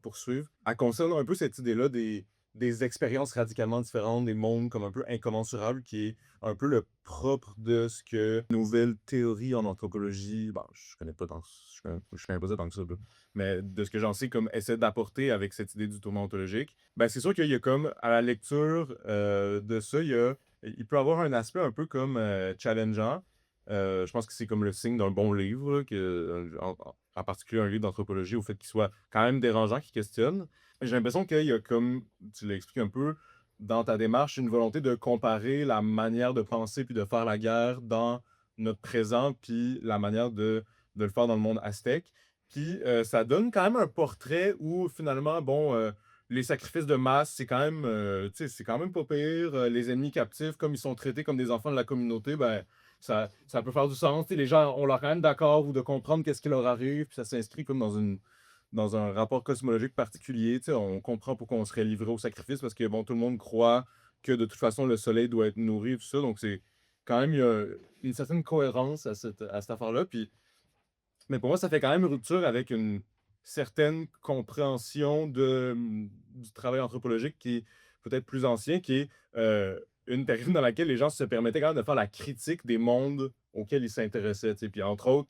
poursuivre, elle concerne un peu cette idée-là des expériences radicalement différentes, des mondes comme un peu incommensurables, qui est un peu le propre de ce que nouvelle théorie en anthropologie, bon, je connais pas tant, je connais pas ça tant que ça, là, mais de ce que j'en sais, comme essaie d'apporter avec cette idée du tournant ontologique, ben c'est sûr qu'il y a comme, à la lecture de ça, il peut avoir un aspect un peu comme challengeant. Je pense que c'est comme le signe d'un bon livre, là, en particulier un livre d'anthropologie, au fait qu'il soit quand même dérangeant, qu'il questionne. J'ai l'impression qu'il y a comme, tu l'expliques un peu, dans ta démarche, une volonté de comparer la manière de penser puis de faire la guerre dans notre présent, puis la manière de le faire dans le monde aztèque. Puis ça donne quand même un portrait où finalement, bon, les sacrifices de masse, c'est quand même, tu sais, c'est quand même pas pire. Les ennemis captifs, comme ils sont traités comme des enfants de la communauté, ben ça peut faire du sens. Tu sais, les gens ont l'air quand même d'accord ou de comprendre qu'est-ce qui leur arrive, puis ça s'inscrit comme dans un rapport cosmologique particulier. Tu sais, on comprend pourquoi on serait livré au sacrifice parce que bon, tout le monde croit que de toute façon le soleil doit être nourri, tout ça. Donc c'est quand même il y a une certaine cohérence à cette affaire-là. Puis, mais pour moi, ça fait quand même rupture avec une certaine compréhension du travail anthropologique qui est peut-être plus ancien, qui est une période dans laquelle les gens se permettaient quand même de faire la critique des mondes auxquels ils s'intéressaient. Tu sais. Puis entre autres,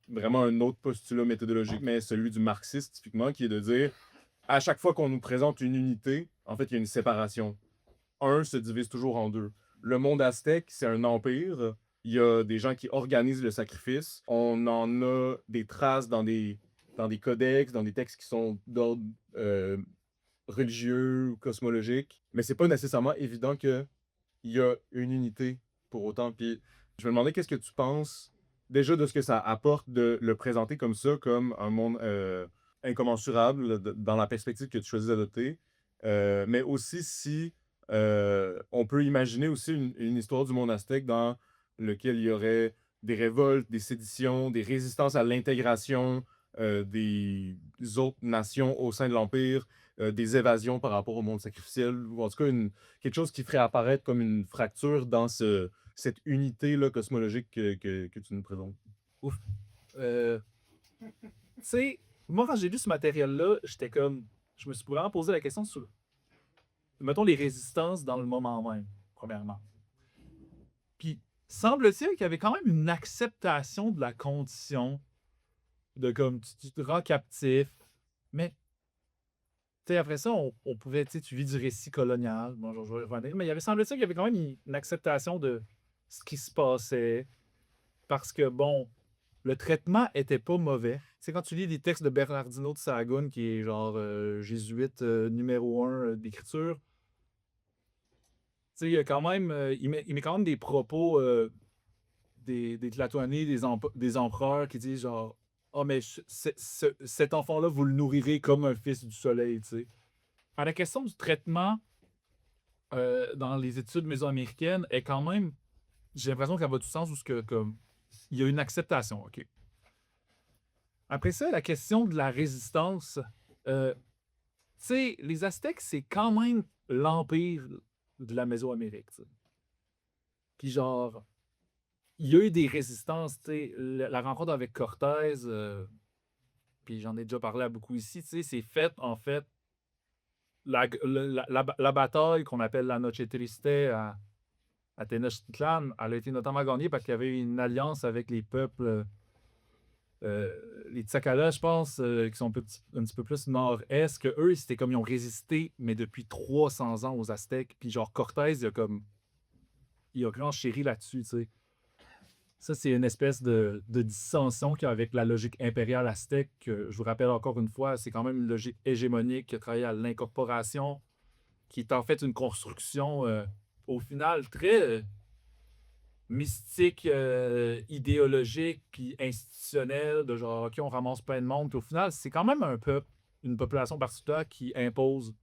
vraiment un autre postulat méthodologique, mais celui du marxiste typiquement, qui est de dire à chaque fois qu'on nous présente une unité, en fait, il y a une séparation. Un se divise toujours en deux. Le monde aztèque, c'est un empire. Il y a des gens qui organisent le sacrifice. On en a des traces dans des codex, dans des textes qui sont d'ordre religieux ou cosmologique. Mais c'est pas nécessairement évident qu'il y a une unité pour autant. Puis je me demandais qu'est-ce que tu penses déjà de ce que ça apporte de le présenter comme ça, comme un monde incommensurable dans la perspective que tu choisis d'adopter. Mais aussi si on peut imaginer aussi une histoire du monde aztèque dans lequel il y aurait des révoltes, des séditions, des résistances à l'intégration des autres nations au sein de l'Empire, des évasions par rapport au monde sacrificiel, ou en tout cas quelque chose qui ferait apparaître comme une fracture dans cette unité là, cosmologique que tu nous présentes. Ouf. Tu sais, moi, quand j'ai lu ce matériel-là, j'étais comme. Je me suis vraiment posé la question sur, mettons, les résistances dans le moment même, premièrement. Puis, semble-t-il qu'il y avait quand même une acceptation de la condition, de comme tu te rends captif. Mais, tu sais, après ça, on pouvait, tu sais, tu vis du récit colonial. Bon, je vais revenir. Mais il y avait, semble-t-il qu'il y avait quand même une acceptation de ce qui se passait. Parce que, bon, le traitement était pas mauvais. Tu sais, quand tu lis les textes de Bernardino de Sahagún, qui est genre jésuite numéro un d'écriture, tu sais, il y a quand même, il met quand même des propos des Tlatoani, des empereurs qui disent genre, ah, mais cet enfant-là, vous le nourrirez comme un fils du soleil, tu sais. À la question du traitement dans les études mésoaméricaines est quand même, j'ai l'impression qu'elle va du sens où ce que, comme, il y a une acceptation, OK. Après ça, la question de la résistance, tu sais, les Aztèques, c'est quand même l'empire de la Mésoamérique, tu sais. Puis genre, il y a eu des résistances, tu sais, la rencontre avec Cortés, puis j'en ai déjà parlé à beaucoup ici, tu sais, c'est fait, en fait, la bataille qu'on appelle la Noche Triste à Tenochtitlan, elle a été notamment gagnée parce qu'il y avait eu une alliance avec les peuples, les Tsakala, je pense, qui sont un petit peu plus nord-est, que eux, c'était comme ils ont résisté, mais depuis 300 ans aux Aztèques. Puis genre, Cortés, il a renchéri là-dessus, tu sais. Ça, c'est une espèce de dissension qu'il y a avec la logique impériale aztèque. Que, je vous rappelle encore une fois, c'est quand même une logique hégémonique qui a travaillé à l'incorporation, qui est en fait une construction, au final, très mystique, idéologique, puis institutionnelle, de genre, OK, on ramasse plein de monde. Puis au final, c'est quand même un peuple, une population particulière qui impose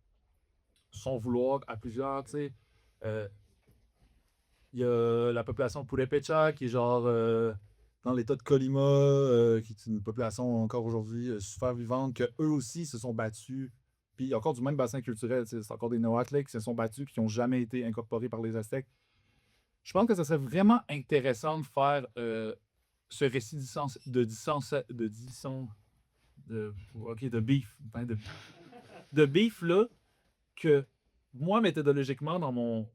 son vouloir à plusieurs, tu sais. Euh, Il y a la population Purépecha qui est genre dans l'état de Colima, qui est une population encore aujourd'hui super vivante, que eux aussi se sont battus. Puis il y a encore du même bassin culturel, tu sais, c'est encore des Noatlais qui se sont battus, qui n'ont jamais été incorporés par les Aztèques. Je pense que ça serait vraiment intéressant de faire ce récit de beef, enfin, de beef là, que moi, méthodologiquement, dans,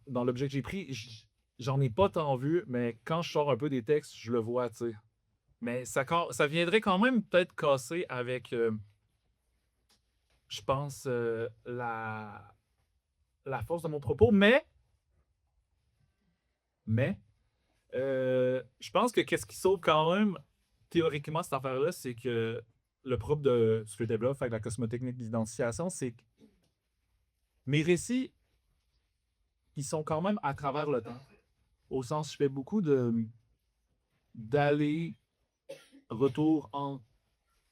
dans l'objet que j'ai pris, j'en ai pas tant vu, mais quand je sors un peu des textes, je le vois, tu sais. Mais ça viendrait quand même peut-être casser avec, je pense, la force de mon propos, mais je pense que qu'est-ce qui sauve quand même, théoriquement, cette affaire-là, c'est que le propre de ce que je développe avec la cosmotechnique d'identification, c'est que mes récits, ils sont quand même à travers le temps. Au sens, je fais beaucoup d'aller, retour en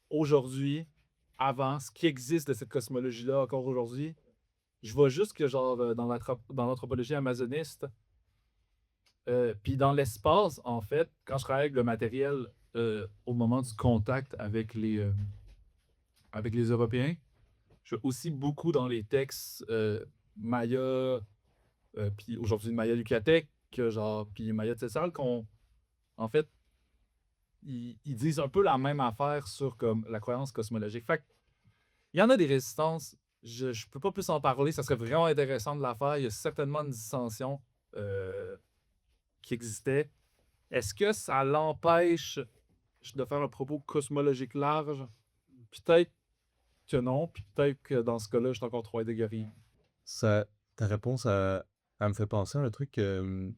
aujourd'hui, avant, ce qui existe de cette cosmologie-là encore aujourd'hui. Je vois juste que, genre, dans l'anthropologie amazoniste, puis dans l'espace, en fait, quand je travaille avec le matériel au moment du contact avec les Européens, je vois aussi beaucoup dans les textes Maya, puis aujourd'hui Maya Yucatec, genre, puis Maya Tessal, en fait, ils disent un peu la même affaire sur comme la croyance cosmologique. Fait que, il y en a des résistances. Je peux pas plus en parler. Ça serait vraiment intéressant de la faire. Il y a certainement une dissension euh, qui existait. Est-ce que ça l'empêche de faire un propos cosmologique large? Peut-être que non. Puis peut-être que dans ce cas-là, je suis encore trop déguerri. Ça, ta réponse, elle me fait penser à un truc que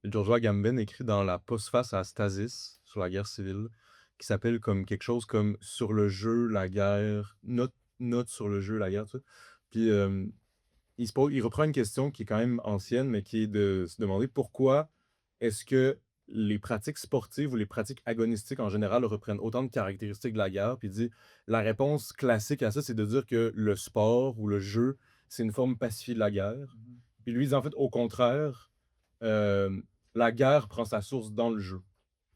Giorgio Agamben écrit dans la postface à Stasis sur la guerre civile, qui s'appelle comme quelque chose comme sur le jeu, la guerre, note sur le jeu, la guerre, tout ça. Puis il reprend une question qui est quand même ancienne, mais qui est de se demander pourquoi est-ce que les pratiques sportives ou les pratiques agonistiques en général reprennent autant de caractéristiques de la guerre. Puis il dit, la réponse classique à ça, c'est de dire que le sport ou le jeu, c'est une forme pacifiée de la guerre. Puis lui, il dit en fait, au contraire, euh, la guerre prend sa source dans le jeu.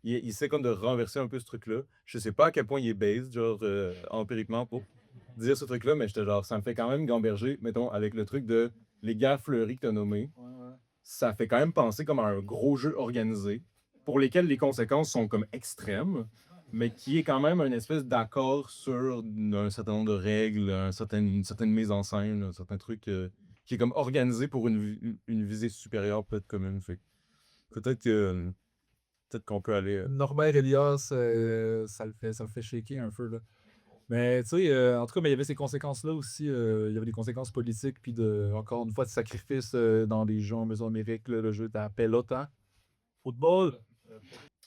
Il essaie comme de renverser un peu ce truc-là. Je sais pas à quel point il est based, genre empiriquement, pour dire ce truc-là, mais j'étais genre, ça me fait quand même gamberger, mettons, avec le truc de les guerres fleuries que tu as nommées. Ouais, ouais. Ça fait quand même penser comme à un gros jeu organisé. pour lesquels les conséquences sont comme extrêmes, mais qui est quand même une espèce d'accord sur un certain nombre de règles, une certaine mise en scène, un certain truc qui est comme organisé pour une visée supérieure peut-être commune. Fait que peut-être qu'on peut aller. Norbert Elias, ça le fait shaker un peu, là. Mais tu sais, en tout cas, mais il y avait ces conséquences-là aussi. Il y avait des conséquences politiques, puis encore une fois, de sacrifice dans les jeux en Mésoamérique, là, le jeu de la pelota. Football.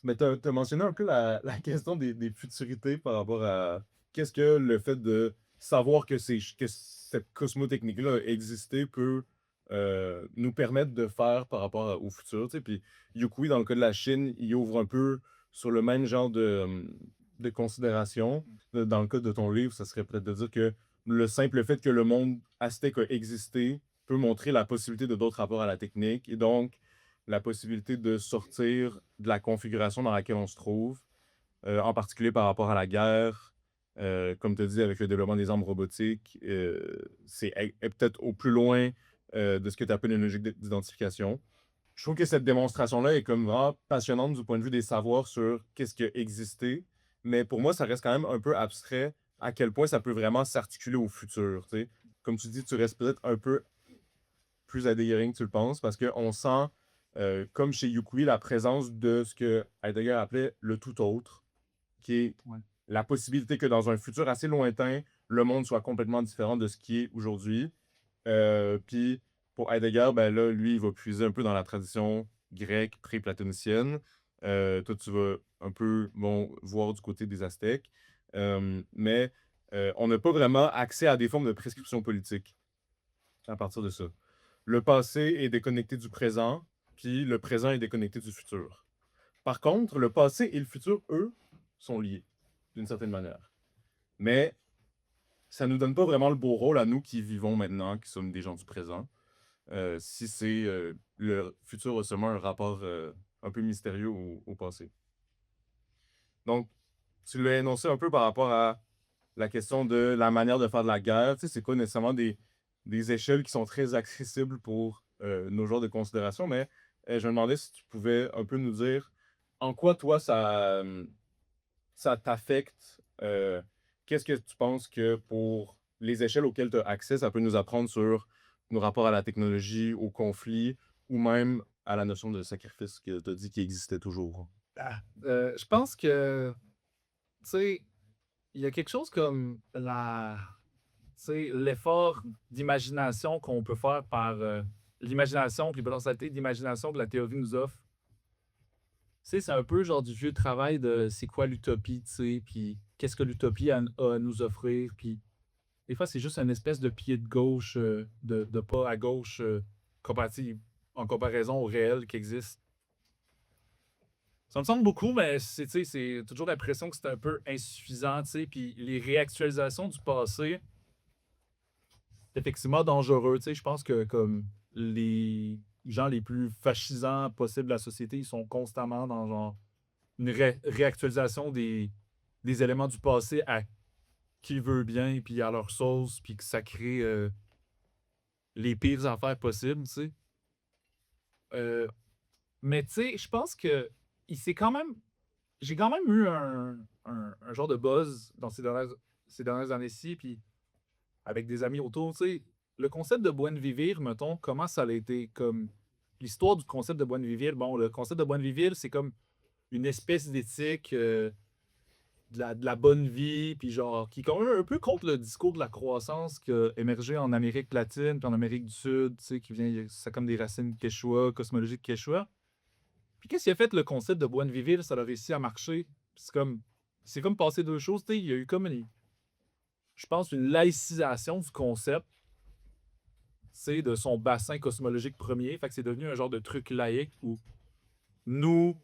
Mais tu as mentionné un peu la question des futurités par rapport à qu'est-ce que le fait de savoir que cette cosmotechnique-là a existé peut nous permettre de faire par rapport au futur. Tu sais. Puis Yukui, dans le cas de la Chine, il ouvre un peu sur le même genre de considération. Dans le cas de ton livre, ça serait peut-être de dire que le simple fait que le monde aztèque a existé peut montrer la possibilité de d'autres rapports à la technique. Et donc, la possibilité de sortir de la configuration dans laquelle on se trouve, en particulier par rapport à la guerre. Comme tu as dit, avec le développement des armes robotiques, est peut-être au plus loin de ce que tu appelles une logique d'identification. Je trouve que cette démonstration-là est comme vraiment passionnante du point de vue des savoirs sur qu'est-ce qui a existé, mais pour moi, ça reste quand même un peu abstrait à quel point ça peut vraiment s'articuler au futur. Tu sais. Comme tu dis, tu restes peut-être un peu plus Heideggerien que tu le penses, parce qu'on sent, comme chez Yukui, la présence de ce que Heidegger appelait le tout autre, qui est Ouais. la possibilité que dans un futur assez lointain, le monde soit complètement différent de ce qui est aujourd'hui. Puis pour Heidegger, ben là, lui, il va puiser un peu dans la tradition grecque pré-platonicienne. Toi, tu vas un peu voir du côté des Aztèques. Mais on n'a pas vraiment accès à des formes de prescription politique à partir de ça. Le passé est déconnecté du présent, puis le présent est déconnecté du futur. Par contre, le passé et le futur, eux, sont liés, d'une certaine manière. Mais ça ne nous donne pas vraiment le beau rôle à nous qui vivons maintenant, qui sommes des gens du présent, si c'est le futur a seulement un rapport un peu mystérieux au passé. Donc, tu l'as énoncé un peu par rapport à la question de la manière de faire de la guerre. Tu sais, c'est pas nécessairement des échelles qui sont très accessibles pour nos genres de considération, mais je me demandais si tu pouvais un peu nous dire en quoi, toi, ça t'affecte. Qu'est-ce que tu penses que pour les échelles auxquelles tu as accès, ça peut nous apprendre sur nos rapports à la technologie, au conflit, ou même à la notion de sacrifice que tu as dit qui existait toujours? Je pense que, tu sais, il y a quelque chose comme l'effort d'imagination qu'on peut faire par l'imagination, puis les potentialités d'imagination que la théorie nous offre. Tu sais, c'est un peu genre du vieux travail de c'est quoi l'utopie, tu sais, puis qu'est-ce que l'utopie a à nous offrir, puis des fois, c'est juste une espèce de pied de gauche, de pas à gauche, en comparaison au réel qui existe. Ça me semble beaucoup, mais tu sais, c'est toujours l'impression que c'est un peu insuffisant, tu sais, puis les réactualisations du passé, c'est effectivement dangereux, tu sais. Je pense que comme les gens les plus fascisants possibles de la société, ils sont constamment dans genre une réactualisation des éléments du passé à qui veut bien, puis à leur sauce, puis que ça crée les pires affaires possibles, tu sais. Mais tu sais, je pense que il s'est quand même. J'ai quand même eu un genre de buzz dans ces dernières années-ci, puis avec des amis autour, tu sais. Le concept de Buen Vivir, mettons, comment ça a été comme. L'histoire du concept de Buen Vivir, bon, le concept de Buen Vivir, c'est comme une espèce d'éthique de la bonne vie, puis genre, qui est quand même un peu contre le discours de la croissance qui a émergé en Amérique latine, puis en Amérique du Sud, tu sais, qui vient, ça a comme des racines quechua, cosmologiques quechua. Puis qu'est-ce qui a fait le concept de Buen Vivir, ça a réussi à marcher? C'est comme passer deux choses, tu sais, il y a eu comme, je pense, une laïcisation du concept, c'est de son bassin cosmologique premier, fait que c'est devenu un genre de truc laïque où nous,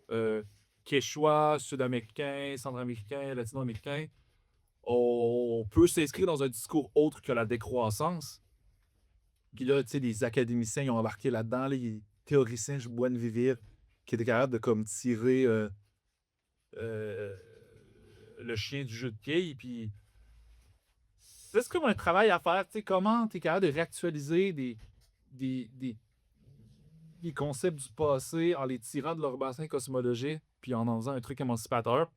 Quechua, Sud-Américains, Centra-Américains, Latino-Américains, on peut s'inscrire dans un discours autre que la décroissance. Puis là, tu sais, les académiciens ils ont embarqué là-dedans, les théoriciens du Buen Vivir, qui étaient capables de comme tirer euh, le chien du jeu de quilles. Puis c'est comme un travail à faire. Tu sais, comment tu es capable de réactualiser des les concepts du passé en les tirant de leur bassin cosmologique, puis en faisant un truc émancipateur.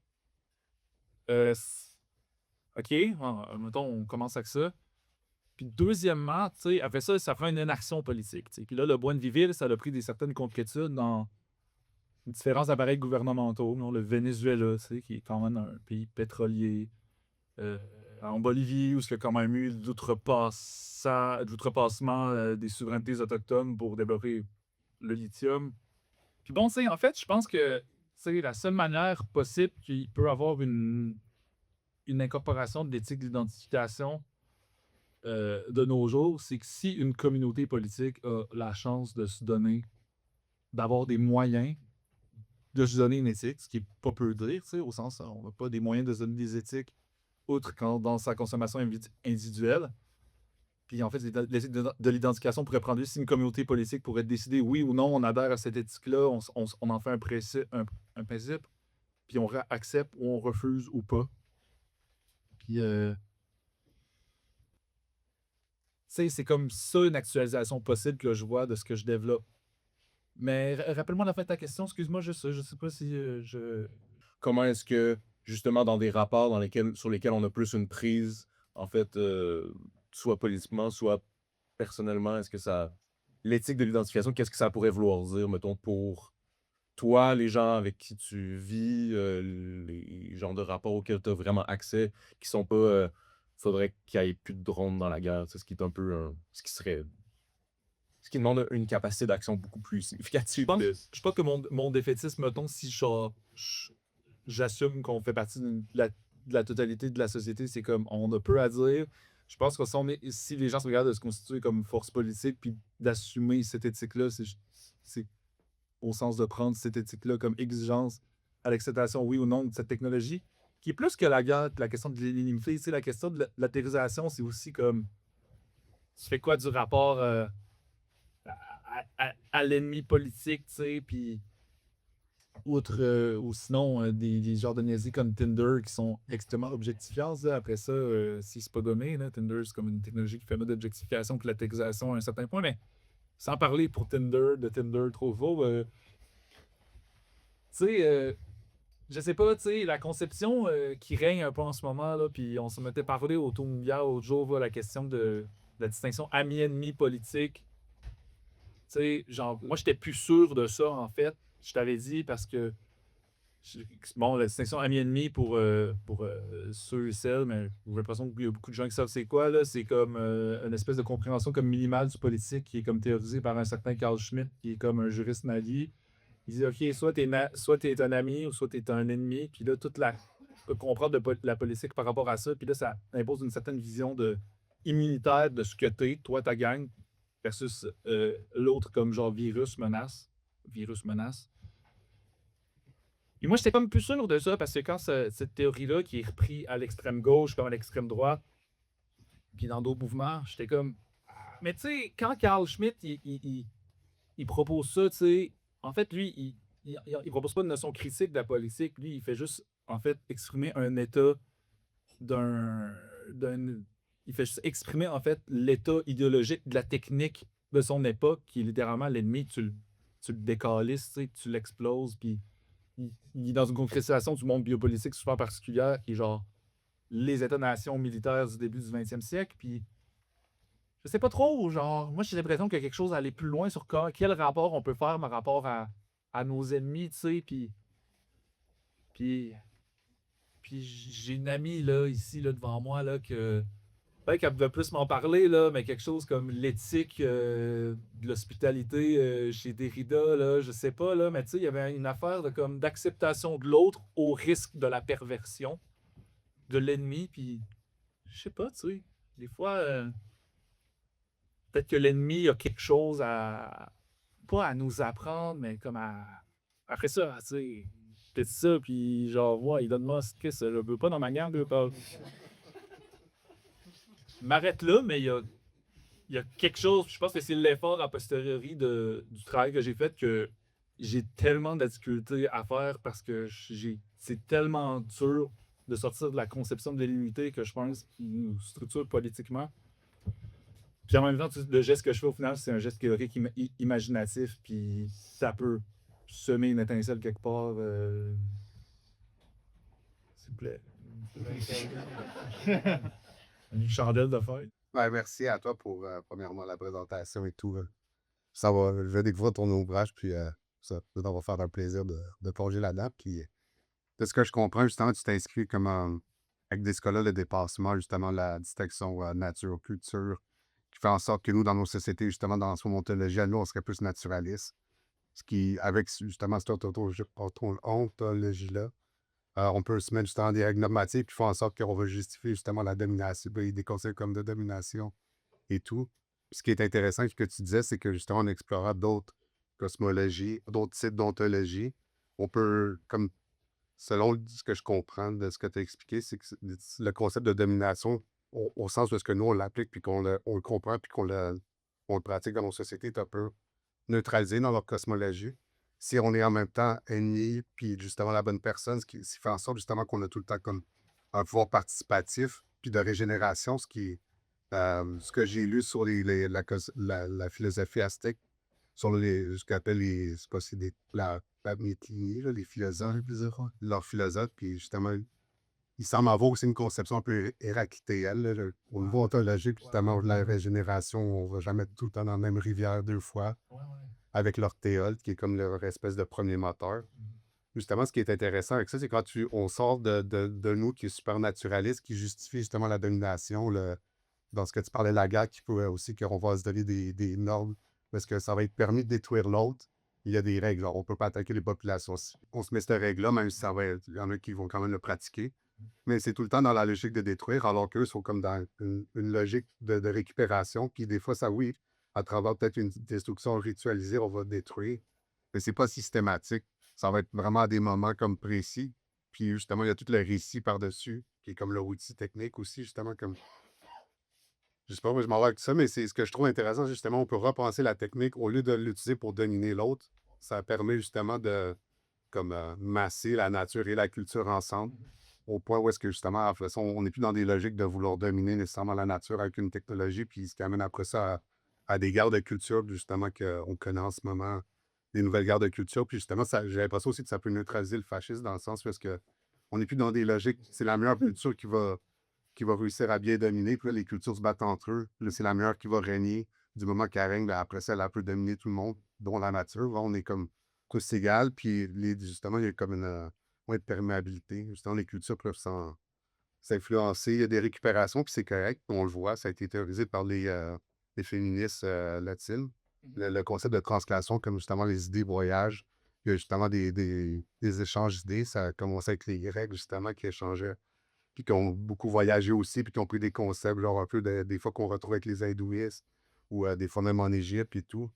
OK, mettons, on commence avec ça. Puis deuxièmement, tu sais, après ça, ça fait une inaction politique. Tu sais. Puis là, le Bougainville, ça a pris des certaines concrétudes dans différents appareils gouvernementaux. Le Venezuela, tu sais, qui est quand même un pays pétrolier. En Bolivie, où il y a quand même eu d'outrepassement des souverainetés autochtones pour développer le lithium. Puis bon, tu sais, en fait, je pense que c'est la seule manière possible qu'il peut avoir une incorporation de l'éthique de l'identification de nos jours, c'est que si une communauté politique a la chance de se donner, d'avoir des moyens de se donner une éthique, ce qui est pas peu dire, tu sais, au sens où on n'a pas des moyens de se donner des éthiques outre quand dans sa consommation individuelle. Puis en fait, l'éthique de l'identification pourrait prendre si une communauté politique pourrait décider oui ou non, on adhère à cette éthique-là, on en fait un principe, puis on accepte ou on refuse ou pas. Puis c'est comme ça une actualisation possible que je vois de ce que je développe. Mais rappelle-moi la fin de ta question, excuse-moi, je sais pas si je. Comment est-ce que, justement, dans des rapports sur lesquels on a plus une prise, en fait, soit politiquement, soit personnellement, est-ce que ça. L'éthique de l'identification, qu'est-ce que ça pourrait vouloir dire, mettons, pour toi, les gens avec qui tu vis, les genres de rapports auxquels tu as vraiment accès, qui sont pas. Faudrait qu'il n'y ait plus de drones dans la guerre, ce qui est un peu. Ce qui demande une capacité d'action beaucoup plus significative. Je pense que mon défaitisme, mettons, si j'assume qu'on fait partie de la totalité de la société, c'est comme on a peu à dire. Je pense que si les gens se regardent de se constituer comme force politique puis d'assumer cette éthique-là, c'est au sens de prendre cette éthique-là comme exigence à l'acceptation, oui ou non, de cette technologie, qui est plus que la guerre, la question de l'illimité. La question de l'atterrisation, c'est aussi comme tu fais quoi du rapport à l'ennemi politique, tu sais, puis outre ou sinon des genres de niaiseries comme Tinder qui sont extrêmement objectifiants. Là. Après ça, si c'est pas gommé, là, Tinder, c'est comme une technologie qui permet d'objectification puis l'atterrisation à un certain point, mais sans parler pour de Tinder trop faux, tu sais, je sais pas, tu sais, la conception qui règne un peu en ce moment, là, puis on se mettait parlé autour hier, l'autre jour, la question de la distinction ami-ennemi politique. Tu sais, genre, moi, j'étais plus sûr de ça, en fait. Je t'avais dit parce que, bon, la distinction ami-ennemi pour ceux et celles, mais j'ai l'impression qu'il y a beaucoup de gens qui savent c'est quoi, là. C'est comme une espèce de compréhension comme minimale du politique qui est comme théorisée par un certain Carl Schmitt, qui est comme un juriste nazi. Il dit, OK, soit t'es un ami ou soit t'es un ennemi. Puis là, comprendre la politique par rapport à ça. Puis là, ça impose une certaine vision immunitaire de ce que t'es, toi, ta gang, versus l'autre comme genre virus menace. Et moi, j'étais comme plus sûr de ça parce que quand cette théorie-là qui est reprise à l'extrême gauche comme à l'extrême droite, puis dans d'autres mouvements, j'étais comme. Mais tu sais, quand Carl Schmitt, il propose ça, tu sais, en fait, lui, il propose pas une notion critique de la politique. Lui, il fait juste, en fait, exprimer un état il fait juste exprimer, en fait, l'état idéologique de la technique de son époque, qui est littéralement l'ennemi. Tu le décalisses, tu sais, tu l'exploses, puis il est dans une concrétisation du monde biopolitique super particulière, qui est genre les États-nations militaires du début du 20e siècle, puis je sais pas trop, genre, moi j'ai l'impression qu'il y a quelque chose à aller plus loin sur quel rapport on peut faire par rapport à nos ennemis, tu sais, puis j'ai une amie, là, ici, là, devant moi, là, que peut-être qu'elle pouvait plus m'en parler, là, mais quelque chose comme l'éthique de l'hospitalité chez Derrida, là, je sais pas, là, mais tu sais, il y avait une affaire d'acceptation de l'autre au risque de la perversion de l'ennemi, puis je sais pas, tu sais, des fois, peut-être que l'ennemi a quelque chose pas à nous apprendre, mais comme après ça, tu sais, peut-être ça, puis genre, ouais, Elon Musk, qu'est-ce que je veux pas dans ma gang, m'arrête là, mais il y a quelque chose, je pense que c'est l'effort a posteriori du travail que j'ai fait que j'ai tellement de difficultés à faire parce que c'est tellement dur de sortir de la conception de l'illimité que je pense qu'il nous structure politiquement. Puis en même temps, le geste que je fais au final, c'est un geste théorique imaginatif, puis ça peut semer une étincelle quelque part. S'il vous plaît. Une chandelle de fête. Ouais, merci à toi pour, premièrement, la présentation et tout. Ça va, je vais découvrir ton ouvrage, puis ça va me faire un plaisir de plonger là-dedans. Puis, de ce que je comprends, justement, tu t'inscris comme avec des scolaires de dépassement, justement, la distinction nature-culture, qui fait en sorte que nous, dans nos sociétés, justement, dans son ontologie, à nous, on serait plus naturaliste. Ce qui, avec justement cette ontologie-là, on peut se mettre justement des règles normatives qui font en sorte qu'on va justifier justement la domination, des concepts comme de domination et tout. Puis ce qui est intéressant, ce que tu disais, c'est que justement, en explorant d'autres cosmologies, d'autres types d'ontologie, on peut, comme selon ce que je comprends de ce que tu as expliqué, c'est que le concept de domination, au sens de ce que nous, on l'applique, puis on le comprend, puis on le pratique dans nos sociétés, est un peu neutralisé dans leur cosmologie. Si on est en même temps ennemi, puis justement la bonne personne, ce qui fait en sorte justement qu'on a tout le temps comme un pouvoir participatif, puis de régénération, ce que j'ai lu sur la philosophie aztèque, sur ce qu'on appelle c'est quoi, c'est la mythologie, là, les philosophes, leurs philosophes, puis justement, il semble avoir aussi une conception un peu héraclitéenne, là, au niveau ontologique, justement, de la régénération, on va jamais tout le temps dans la même rivière deux fois, avec leur théol, qui est comme leur espèce de premier moteur. Justement, ce qui est intéressant avec ça, c'est quand on sort de nous qui est super naturaliste, qui justifie justement la domination, dans ce que tu parlais de la guerre, qui pourrait aussi qu'on va se donner des normes, parce que ça va être permis de détruire l'autre. Il y a des règles. On ne peut pas attaquer les populations. Si on se met cette règle-là, même si il y en a qui vont quand même le pratiquer. Mais c'est tout le temps dans la logique de détruire, alors qu'eux sont comme dans une logique de récupération. Puis des fois, ça, oui, à travers peut-être une destruction ritualisée, on va détruire. Mais c'est pas systématique. Ça va être vraiment à des moments comme précis. Puis justement, il y a tout le récit par-dessus, qui est comme le outil technique aussi, justement, comme. Je sais pas, moi, je m'en vais avec ça, mais c'est ce que je trouve intéressant, justement, on peut repenser la technique au lieu de l'utiliser pour dominer l'autre. Ça permet justement de comme masser la nature et la culture ensemble, au point où est-ce que justement, après ça, on n'est plus dans des logiques de vouloir dominer nécessairement la nature avec une technologie, puis ce qui amène après ça à des guerres de culture, justement, qu'on connaît en ce moment, des nouvelles guerres de culture. Puis justement, j'ai l'impression aussi que ça peut neutraliser le fascisme dans le sens parce que on n'est plus dans des logiques, c'est la meilleure culture qui va réussir à bien dominer. Puis là, les cultures se battent entre eux. Là, c'est la meilleure qui va régner. Du moment qu'elle règne, ben, après ça, elle peut dominer tout le monde, dont la nature. Là, on est comme tous égales. Puis justement, il y a comme une moins de perméabilité. Justement, les cultures peuvent s'influencer. Il y a des récupérations, puis c'est correct. On le voit. Ça a été théorisé par les féministes latines. Le concept de transclation, comme justement les idées voyagent. Il y a justement des échanges d'idées. Ça a commencé avec les Grecs, justement, qui échangeaient puis qui ont beaucoup voyagé aussi, puis qui ont pris des concepts, genre un peu des fois qu'on retrouve avec les hindouistes, ou des fois même en Égypte et tout.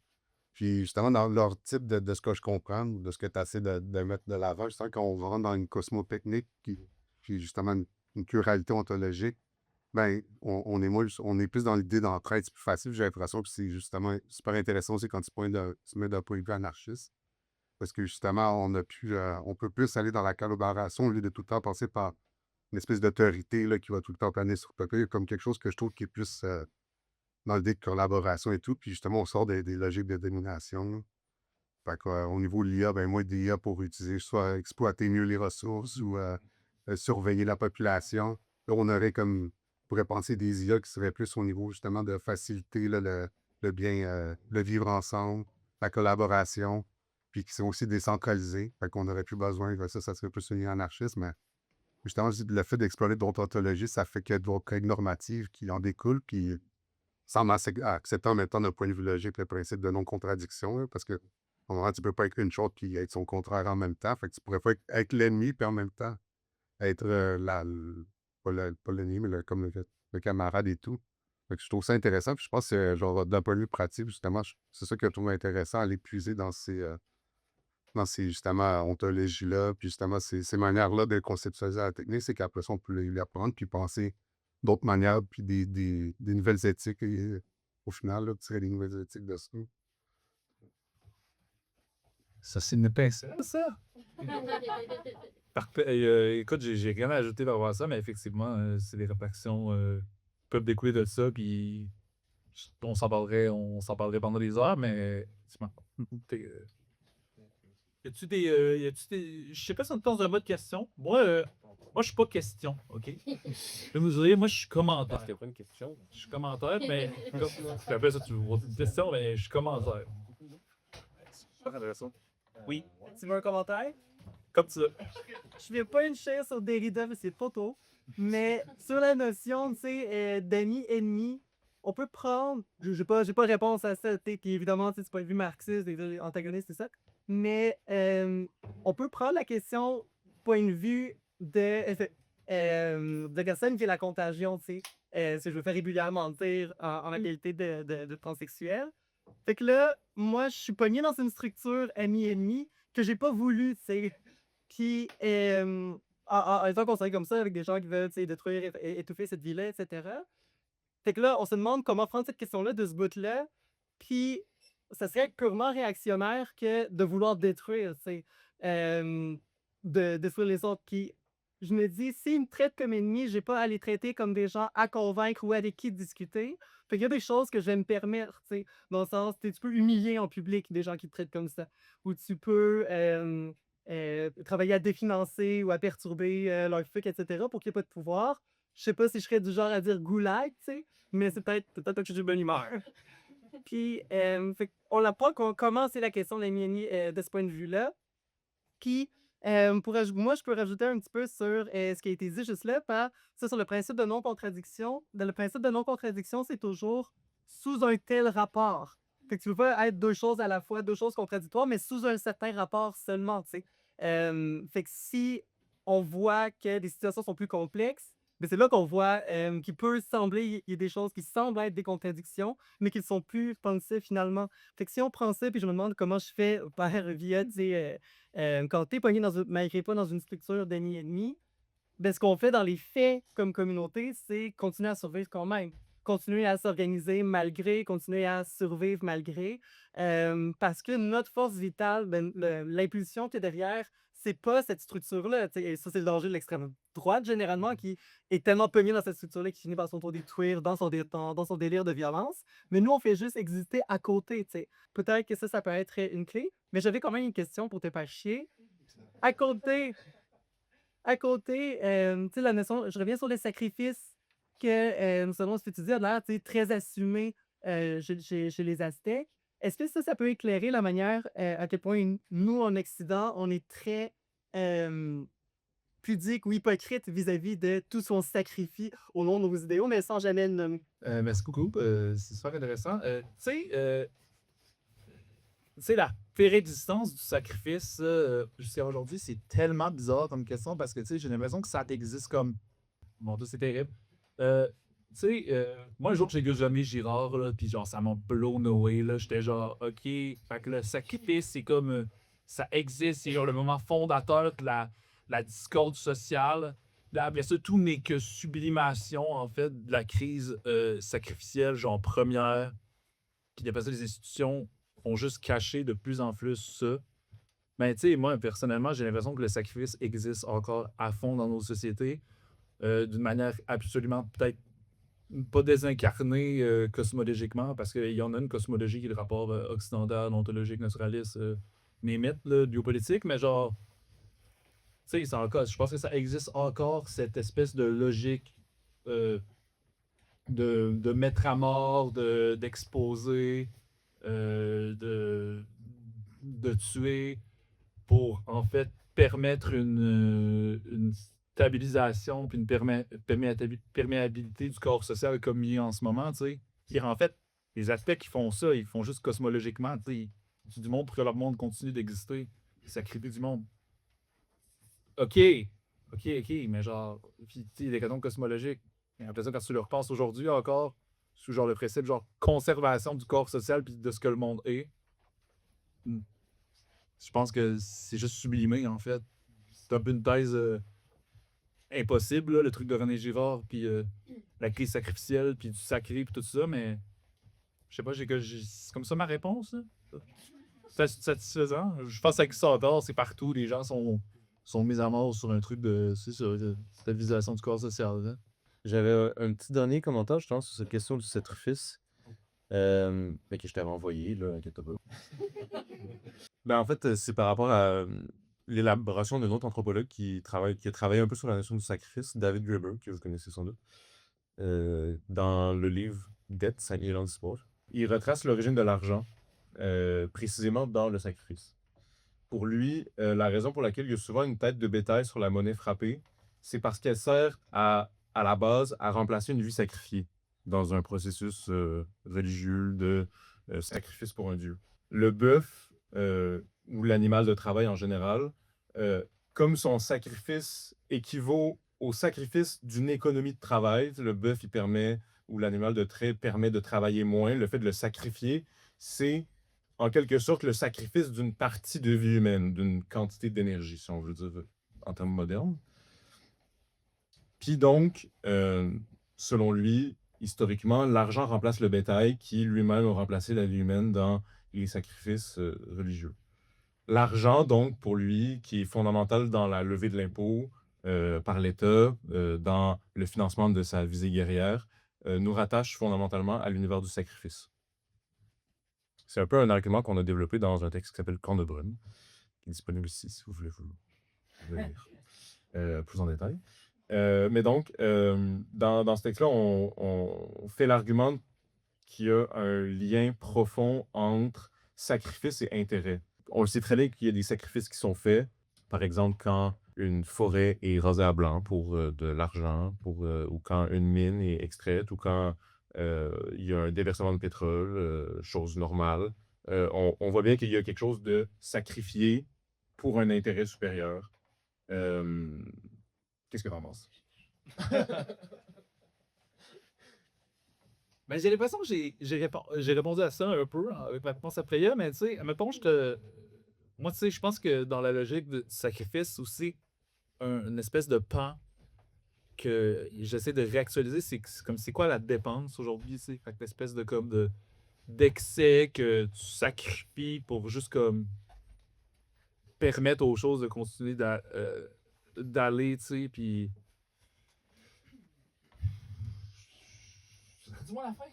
Puis justement, dans leur type de ce que je comprends, de ce que tu essaies de mettre de l'avant, justement, quand on rentre dans une cosmotechnique, puis justement une pluralité ontologique, ben, on est plus dans l'idée d'entraide, c'est plus facile. J'ai l'impression que c'est justement super intéressant aussi quand tu mets d'un point de vue anarchiste. Parce que justement, on peut plus aller dans la collaboration au lieu de tout le temps passer par une espèce d'autorité là, qui va tout le temps planer sur le papier, comme quelque chose que je trouve qui est plus dans l'idée de collaboration et tout. Puis justement, on sort des logiques de domination, là. Fait qu'au niveau de l'IA, ben moins d'IA pour utiliser, soit exploiter mieux les ressources ou surveiller la population. Là, on aurait comme, on pourrait penser des IA qui seraient plus au niveau justement de faciliter là, le bien, le vivre ensemble, la collaboration, puis qui sont aussi décentralisés. Fait qu'on n'aurait plus besoin, ça serait plus une IA anarchiste, mais justement, je dis le fait d'explorer d'autres ontologies, ça fait qu'il y a d'autres règles normatives qui en découlent, puis semble accepter en même temps d'un point de vue logique le principe de non-contradiction, là, parce que au moment, tu peux pas être une chose puis être son contraire en même temps. Fait que tu pourrais pas être l'ennemi puis en même temps être pas l'ennemi, mais comme le camarade et tout. Fait que je trouve ça intéressant. Puis je pense que genre d'un point de vue pratique, justement, c'est ça que je trouve intéressant à l'épuiser dans ces justement ontologies-là, puis justement ces manières-là de conceptualiser la technique, c'est qu'après ça, on peut les apprendre, puis penser d'autres manières, puis des nouvelles éthiques, et, au final, là, tirer des nouvelles éthiques de ça. Ça, c'est une pincelle, ça? Parfait. Écoute, j'ai rien à ajouter par rapport à ça, mais effectivement, c'est des réflexions qui peuvent découler de ça, puis On s'en parlerait pendant des heures, mais c'est marrant. Y a-tu des. Je sais pas si on te pose un mode question. Moi, je suis pas question, OK? Je vais vous dire, moi, je suis commentaire. C'était pas une question. Je suis commentaire, mais. Tu appelles ça, tu vois, une question, mais je suis commentaire. Super intéressant. Oui, Tu veux un commentaire? comme ça. Je vais pas une chaire sur Derrida, mais c'est trop tôt. Mais sur la notion, tu sais, d'ami-ennemi, on peut prendre. J'ai pas réponse à ça, tu sais, puis évidemment, tu sais, du point de vue marxiste, des antagonistes, c'est ça. Mais on peut prendre la question point de vue de personne qui est la contagion, tu sais. Je veux faire régulièrement mentir en la qualité de transsexuel. Fait que là, moi, je suis pogné dans une structure ami-ennemi que j'ai pas voulu, tu sais. Puis, en étant considéré comme ça, avec des gens qui veulent, tu sais, détruire, étouffer cette vie-là, etc. Fait que là, on se demande comment prendre cette question-là de ce bout-là. Puis, ça serait purement réactionnaire que de vouloir détruire, tu sais, de détruire les autres. Puis, je me dis, s'ils me traitent comme ennemi, j'ai pas à les traiter comme des gens à convaincre ou avec qui discuter. Fait qu'il y a des choses que je vais me permettre, tu sais, dans le sens, tu peux humilier en public des gens qui te traitent comme ça. Ou tu peux travailler à définancer ou à perturber leur fuck, etc. pour qu'il n'y ait pas de pouvoir. Je sais pas si je serais du genre à dire goulag, tu sais, mais c'est peut-être que je suis de bonne humeur. Puis, on apprend qu'on commence la question de l'ennemi de ce point de vue-là. Puis, moi, je peux rajouter un petit peu sur ce qui a été dit juste là, sur le principe de non-contradiction. Le principe de non-contradiction, c'est toujours sous un tel rapport. Fait que tu peux pas être deux choses à la fois, deux choses contradictoires, mais sous un certain rapport seulement, tu sais. Fait que si on voit que les situations sont plus complexes, mais c'est là qu'on voit qu'il peut sembler, il y a des choses qui semblent être des contradictions, mais qui ne sont plus pensées finalement. Fait que si on prend ça, puis je me demande comment je fais via, tu sais, quand t'es pogné malgré pas dans une structure d'ennemi-ennemi, ben, ce qu'on fait dans les faits comme communauté, c'est continuer à survivre quand même. Continuer à s'organiser malgré, continuer à survivre malgré. Parce que notre force vitale, ben, l'impulsion qui est derrière, c'est pas cette structure-là. Tu sais, et ça, c'est le danger de l'extrême droite, généralement, qui est tellement pogné dans cette structure-là qui finit par s'auto-détruire dans son délire de violence. Mais nous, on fait juste exister à côté. Tu sais. Peut-être que ça peut être une clé. Mais j'avais quand même une question pour te faire chier. À côté, tu sais, la notion, je reviens sur les sacrifices que, selon ce que tu dis, a l'air, tu sais, très assumé chez les Aztèques. Est-ce que ça peut éclairer la manière à quel point nous, en Occident, on est très pudique ou hypocrite vis-à-vis de tout ce qu'on sacrifie au nom de nos idéaux, mais sans jamais le nommer? Merci beaucoup. C'est super intéressant. Tu sais, la pérexistence du sacrifice, jusqu'à aujourd'hui, c'est tellement bizarre comme question parce que, tu sais, j'ai l'impression que ça existe comme. Mon Dieu, c'est terrible. Moi, un jour, j'ai jamais Girard, là, puis genre, ça m'a blown away, là. J'étais genre, OK. Fait que le sacrifice, c'est comme. Ça existe, c'est genre le moment fondateur de la discorde sociale. Là, après ça, tout n'est que sublimation, en fait, de la crise sacrificielle, genre première. Puis après ça, les institutions ont juste caché de plus en plus ça. Mais tu sais, moi, personnellement, j'ai l'impression que le sacrifice existe encore à fond dans nos sociétés, d'une manière absolument peut-être pas désincarnée cosmologiquement, parce qu'il y en a une cosmologie qui est le rapport occidental, ontologique, naturaliste, mythes, biopolitique, mais genre, tu sais, je pense que ça existe encore, cette espèce de logique de mettre à mort, d'exposer, de tuer pour en fait permettre une stabilisation puis une perméabilité du corps social comme il est en ce moment, tu sais. Puis en fait, les aspects qui font ça, ils font juste cosmologiquement, tu sais. Ils tuent du monde pour que leur monde continue d'exister. Ils sacrifient du monde. OK, mais genre, puis tu sais, des canons cosmologiques. J'ai l'impression que quand tu le repasses aujourd'hui encore, sous genre le principe genre conservation du corps social puis de ce que le monde est, je pense que c'est juste sublimé en fait. C'est un peu une thèse impossible, là, le truc de René Girard, puis la crise sacrificielle, puis du sacré, puis tout ça, mais je sais pas, c'est comme ça ma réponse. C'est satisfaisant. Je pense que ça existe encore, c'est partout, les gens sont mis à mort sur un truc de stabilisation du corps social. Hein. J'avais un petit dernier commentaire, je pense, sur cette question du sacrifice. Mais que je t'avais envoyé, là, inquiète pas. Ben, en fait, c'est par rapport à l'élaboration d'un autre anthropologue qui a travaillé un peu sur la notion du sacrifice, David Graeber, que vous connaissez sans doute, dans le livre Dette, 5000 ans d'histoire. Il retrace l'origine de l'argent, précisément dans le sacrifice. Pour lui, la raison pour laquelle il y a souvent une tête de bétail sur la monnaie frappée, c'est parce qu'elle sert à la base à remplacer une vie sacrifiée dans un processus religieux de sacrifice pour un dieu. Le bœuf ou l'animal de travail en général, comme son sacrifice équivaut au sacrifice d'une économie de travail, le bœuf, il permet, ou l'animal de trait permet de travailler moins, le fait de le sacrifier, c'est en quelque sorte le sacrifice d'une partie de vie humaine, d'une quantité d'énergie, si on veut dire en termes modernes. Puis donc, selon lui, historiquement, l'argent remplace le bétail qui lui-même a remplacé la vie humaine dans les sacrifices religieux. L'argent, donc, pour lui, qui est fondamental dans la levée de l'impôt par l'État, dans le financement de sa visée guerrière, nous rattache fondamentalement à l'univers du sacrifice. C'est un peu un argument qu'on a développé dans un texte qui s'appelle Corne de Brune, qui est disponible ici si vous voulez vous lire plus en détail. Mais donc, dans ce texte-là, on fait l'argument qu'il y a un lien profond entre sacrifice et intérêt. On le sait très bien qu'il y a des sacrifices qui sont faits, par exemple quand une forêt est rasée à blanc pour de l'argent, ou quand une mine est extraite, ou quand il y a un déversement de pétrole, chose normale. On voit bien qu'il y a quelque chose de sacrifié pour un intérêt supérieur. Qu'est-ce que tu en penses? Ben, j'ai l'impression que j'ai répondu à ça un peu avec ma réponse à Freya, mais tu sais, mettons, moi, tu sais, je pense que dans la logique du sacrifice aussi, une espèce de pan que j'essaie de réactualiser, c'est quoi la dépense aujourd'hui, tu sais? Fait que l'espèce de comme d'excès que tu sacrifies pour juste comme permettre aux choses de continuer d'aller, tu sais, puis... Dis-moi la fin.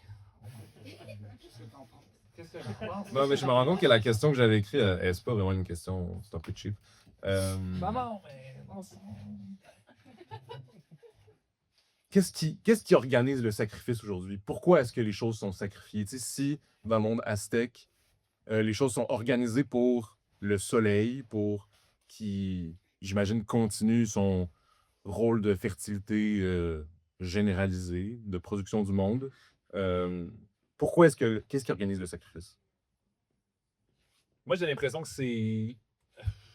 Qu'est-ce que je pense? Non, mais je me rends compte que la question que j'avais écrite, c'est pas vraiment une question, c'est un peu cheap. Non, mais... Qu'est-ce qui organise le sacrifice aujourd'hui? Pourquoi est-ce que les choses sont sacrifiées? Tu sais, si dans le monde aztèque, les choses sont organisées pour le soleil, pour qui, j'imagine, continue son rôle de fertilité généralisée, de production du monde, qu'est-ce qui organise le sacrifice? Moi, j'ai l'impression que c'est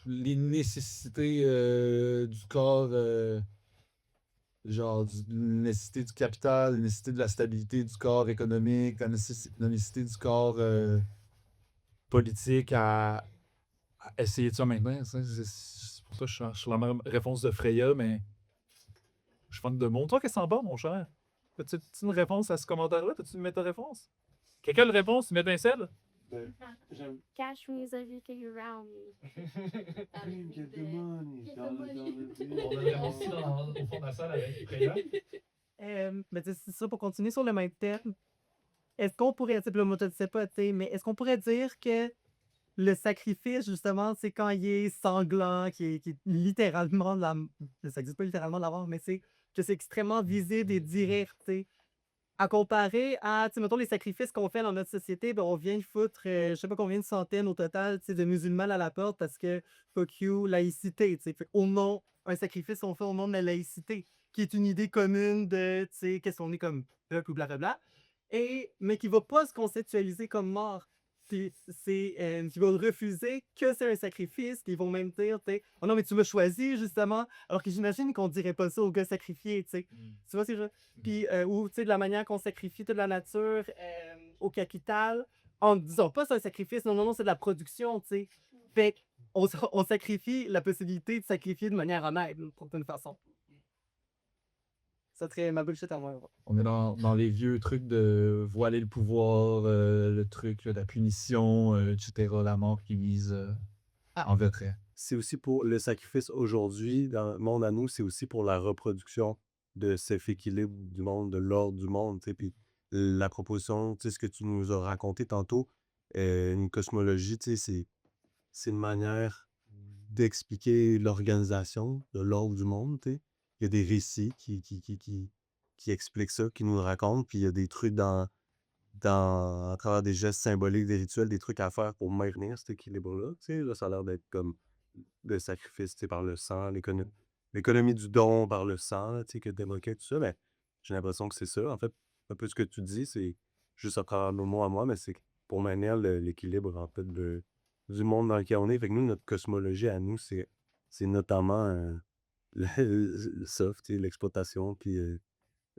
les nécessités du corps, genre la nécessité du capital, la nécessité de la stabilité du corps économique, la nécessité du corps politique à essayer de ça maintenant. C'est pour ça que je suis sur la même réponse de Freya, mais je fais de mon. Toi, qu'est-ce que t'en bats, mon cher? As-tu une réponse à ce commentaire-là? T'as-tu une méta-réponse? Quelqu'un le réponse, une étincelle? Cash means everything around me. Get the money. Get the money. On a une réponse au fond de la salle avec Freya. Mais tu sais, c'est ça, pour continuer sur le même terme, est-ce qu'on pourrait, tu sais, moi, je ne sais pas, tu sais, mais est-ce qu'on pourrait dire que le sacrifice, justement, c'est quand il est sanglant, qui est littéralement de la... Ça n'existe pas littéralement de la mort, mais c'est que c'est extrêmement visible et direct, tu sais. À comparer à, tu sais, mettons, les sacrifices qu'on fait dans notre société, ben, on vient de foutre, je sais pas combien de centaines au total, tu sais, de musulmans à la porte parce que, fuck you, laïcité, tu sais. Fait au nom, un sacrifice, on fait au nom de la laïcité, qui est une idée commune de, tu sais, qu'est-ce qu'on est comme peuple ou blablabla, mais qui va pas se conceptualiser comme mort. Puis qui vont refuser que c'est un sacrifice, qui vont même dire, tu sais, oh non, mais tu m'as choisi, justement. Alors que j'imagine qu'on dirait pas ça au gars sacrifié, tu sais. Tu vois ce que je veux dire? Puis, ou, tu sais, de la manière qu'on sacrifie toute la nature au capital, en ne disant pas c'est un sacrifice, non, c'est de la production, tu sais. Fait on sacrifie la possibilité de sacrifier de manière honnête, d'une certaine façon. Ça serait ma bullshit à moi. On est dans les vieux trucs de voiler le pouvoir, le truc de la punition, etc., la mort qui vise en retrait. C'est aussi pour le sacrifice aujourd'hui, dans le monde à nous, c'est aussi pour la reproduction de cet équilibre du monde, de l'ordre du monde, tu sais. Puis la proposition, tu sais, ce que tu nous as raconté tantôt, une cosmologie, tu sais, c'est une manière d'expliquer l'organisation de l'ordre du monde, tu sais. Il y a des récits qui expliquent ça, qui nous le racontent, puis il y a des trucs à travers des gestes symboliques, des rituels, des trucs à faire pour maintenir cet équilibre-là, tu sais. Là, ça a l'air d'être comme le sacrifice, tu sais, par le sang, l'économie du don par le sang, là, tu sais, que t'évoquais, tout ça, mais j'ai l'impression que c'est ça. En fait, un peu ce que tu dis, c'est juste à travers nos mots à moi, mais c'est pour maintenir l'équilibre, en fait, du monde dans lequel on est. Fait que nous, notre cosmologie à nous, c'est notamment ça, tu sais, l'exploitation, puis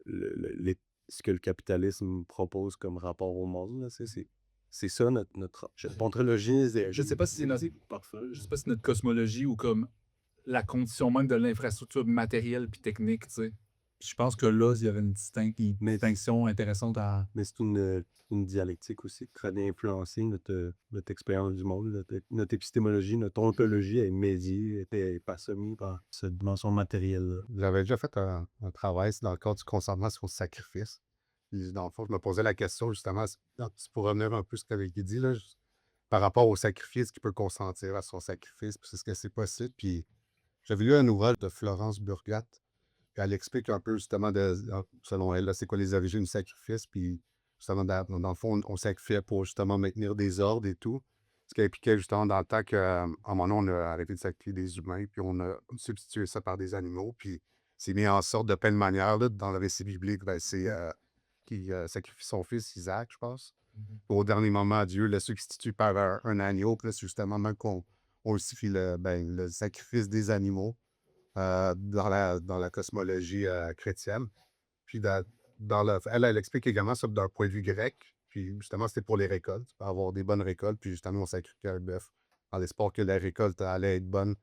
ce que le capitalisme propose comme rapport au monde, là, tu sais, c'est ça notre ontologie. Je sais pas si c'est notre, Parfait. je sais pas si notre cosmologie ou comme la condition même de l'infrastructure matérielle puis technique, tu sais. Je pense que là, il y avait une distinction intéressante à. Mais c'est une dialectique aussi qui vient influencer notre expérience du monde, notre épistémologie, notre ontologie est médiée, est passionnée par cette dimension matérielle-là. J'avais déjà fait un travail dans le cadre du consentement sur le sacrifice. Puis, dans le fond, je me posais la question justement, c'est pour revenir un peu à ce qu'avait dit, là, par rapport au sacrifice, qui peut consentir à son sacrifice, puis est-ce que c'est possible. Puis j'avais lu un ouvrage de Florence Burgat, puis elle explique un peu justement, selon elle, là, c'est quoi les origines du sacrifice, puis justement, dans le fond, on sacrifiait pour justement maintenir des ordres et tout. Ce qui impliquait justement dans le temps qu'à un moment donné, on a arrêté de sacrifier des humains, puis on a substitué ça par des animaux, puis c'est mis en sorte de plein de manières. Là, dans le récit biblique, ben, c'est qui sacrifie son fils Isaac, je pense. Au dernier moment, Dieu le substitue par un agneau, puis là, c'est justement même qu'on justifie le sacrifice des animaux dans la cosmologie chrétienne. Puis elle explique également ça d'un point de vue grec. Puis justement, c'était pour les récoltes, pour avoir des bonnes récoltes. Puis justement, on sacrifiait un bœuf dans l'espoir que la récolte allait être bonne.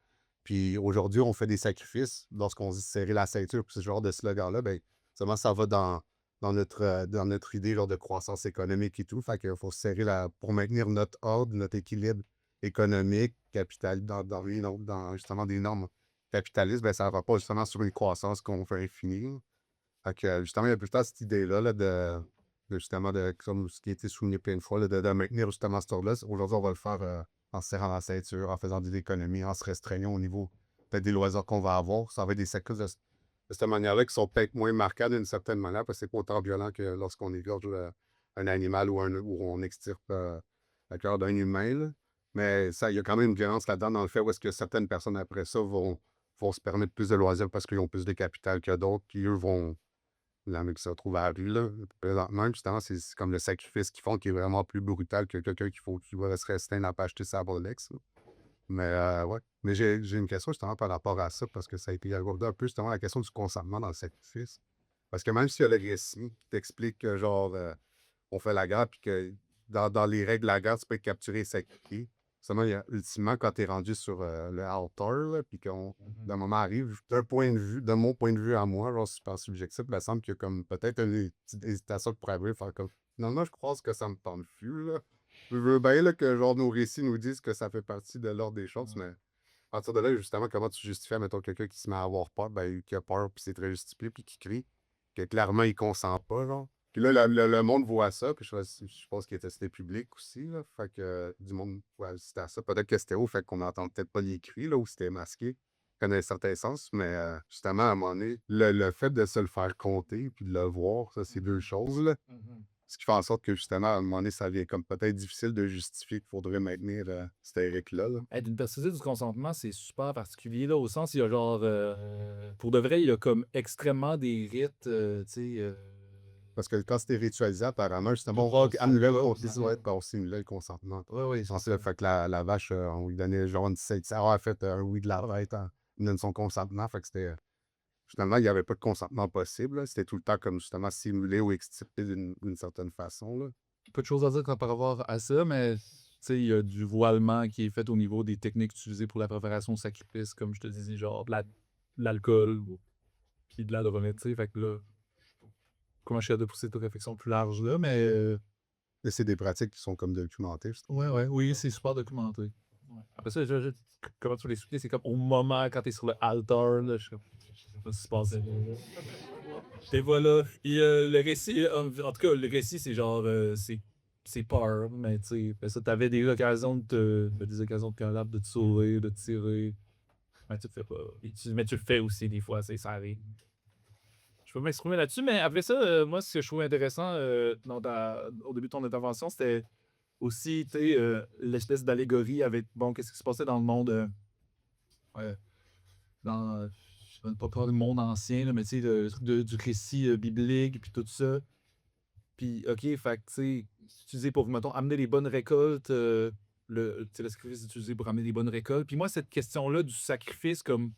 Puis aujourd'hui, on fait des sacrifices. Lorsqu'on dit serrer la ceinture, puis ce genre de slogan-là, ben, seulement ça va dans notre idée genre, de croissance économique et tout. Fait qu'il faut se serrer pour maintenir notre ordre, notre équilibre économique, capital, dans justement des normes capitalistes, ben, ça ne va pas justement sur une croissance qu'on fait infinie. Fait que justement, il y a plutôt cette idée-là là, justement, comme ce qui a été souligné plein de fois, là, de maintenir justement cet ordre-là. Aujourd'hui, on va le faire en se serrant la ceinture, en faisant des économies, en se restreignant au niveau peut-être des loisirs qu'on va avoir. Ça va être des sacrifices de cette manière-là qui sont peut-être moins marquants d'une certaine manière, parce que c'est pas autant violent que lorsqu'on égorge un animal ou on extirpe le cœur d'un humain. Là. Mais il y a quand même une violence là-dedans dans le fait où est-ce que certaines personnes après ça vont se permettre plus de loisirs parce qu'ils ont plus de capital que d'autres, qui eux vont qui se retrouvent à la rue. Là. Présentement, justement, c'est comme le sacrifice qu'ils font qui est vraiment plus brutal que quelqu'un qui va se restreindre à pas acheter sa Rolex. Là. Mais ouais. Mais j'ai une question justement par rapport à ça, parce que ça a été abordé un peu justement la question du consentement dans le sacrifice. Parce que même s'il y a le récit qui t'explique que genre on fait la guerre, puis que dans les règles de la guerre, tu peux être capturé et sacrifié. Seulement, ultimement, quand tu es rendu sur le altar, là, puis d'un moment arrive, de mon point de vue à moi, genre super subjectif, il me semble qu'il y a comme peut-être une petite hésitation que pourrait arriver, faire comme finalement, je crois que ça me tente plus, là. Je veux bien là, que genre nos récits nous disent que ça fait partie de l'ordre des choses, mais à partir de là, justement, comment tu justifies, mettons, quelqu'un qui se met à avoir peur, ben, qui a peur, puis c'est très justifié, puis qui crie, que clairement, il consent pas, genre. Puis là, le monde voit ça, puis je pense qu'il était c'était public aussi, là. Fait que du monde voit c'était à ça. Peut-être que c'était haut, fait qu'on n'entend peut-être pas les cris, là, ou c'était masqué, dans un certain sens, mais justement, à un moment donné, le fait de se le faire compter, puis de le voir, ça, c'est deux choses, là. Ce qui fait en sorte que, justement, à un moment donné, ça devient comme peut-être difficile de justifier qu'il faudrait maintenir cette règle-là. Là. Être une perspective du consentement, c'est super particulier, là, au sens, il y a genre. Pour de vrai, il y a comme extrêmement des rites, tu sais. Parce que quand c'était ritualisé, apparemment, justement, on annulait le consentement. Oui, En fait que la vache, on lui donnait genre une ça a fait un oui de la tête, il donne son consentement. Fait que c'était. Finalement, il n'y avait pas de consentement possible. Là. C'était tout le temps comme justement simulé ou extirpé d'une certaine façon. Là. Peu de choses à dire par rapport à ça, mais il y a du voilement qui est fait au niveau des techniques utilisées pour la préparation au sacrifice, comme je te disais, genre de l'alcool, puis de la drogue, tu sais. Fait que là, comment je suis capable de pousser cette réflexion plus large là, mais. Et c'est des pratiques qui sont comme documentées. Oui, c'est super documenté. Ouais. Après ça, comment tu l'expliques, c'est comme au moment quand t'es sur le altar, là, je sais pas ce qui se passe. Et voilà. Et le récit, en tout cas, le récit, c'est genre, c'est peur, mais tu sais, après ça, t'avais des occasions des occasions de capable de te sauver, de te tirer. Mais tu le fais pas. Mais tu le fais aussi, des fois, ça arrive. Je peux m'exprimer là-dessus, mais après ça, moi, ce que je trouve intéressant au début de ton intervention, c'était aussi, tu sais, l'espèce d'allégorie avec, bon, qu'est-ce qui se passait dans le monde, ouais, je ne pas parler le monde ancien, là, mais tu sais, le truc du récit biblique, puis tout ça. Puis, OK, fait que, tu sais, c'est utilisé pour, mettons, amener les bonnes récoltes, tu sais, le sacrifice est utilisé pour amener des bonnes récoltes. Puis moi, cette question-là du sacrifice comme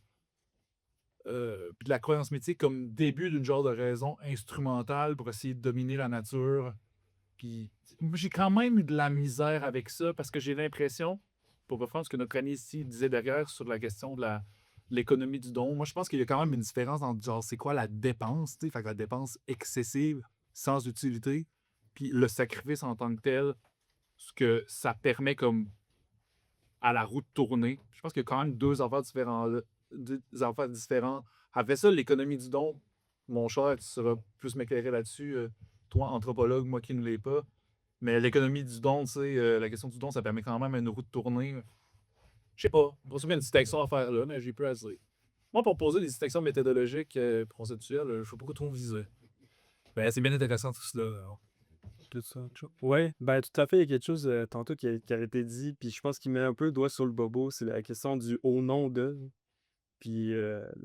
puis de la croyance mythique comme début d'une genre de raison instrumentale pour essayer de dominer la nature. Puis moi, j'ai quand même eu de la misère avec ça parce que j'ai l'impression, pour reprendre ce que notre ami ici disait derrière sur la question de l'économie du don, moi je pense qu'il y a quand même une différence entre genre c'est quoi la dépense, tu sais, fait que la dépense excessive sans utilité, puis le sacrifice en tant que tel, ce que ça permet comme à la roue de tourner. Je pense qu'il y a quand même deux affaires différentes. Deux affaires différentes. Après ça, l'économie du don, mon cher, tu sauras plus m'éclairer là-dessus. Toi, anthropologue, moi qui ne l'ai pas. Mais l'économie du don, tu sais, la question du don, ça permet quand même à une roue de tourner. Je sais pas. Pour ça, il y a une distinction à faire là, mais j'ai peu à dire. Moi, pour poser des distinctions méthodologiques, conceptuelles, je ne sais pas trop viser. Ben, c'est bien intéressant tout cela. Tout ça, ouais, ben tout à fait, il y a quelque chose tantôt qui a été dit, puis je pense qu'il met un peu le doigt sur le bobo, c'est la question du au nom de, puis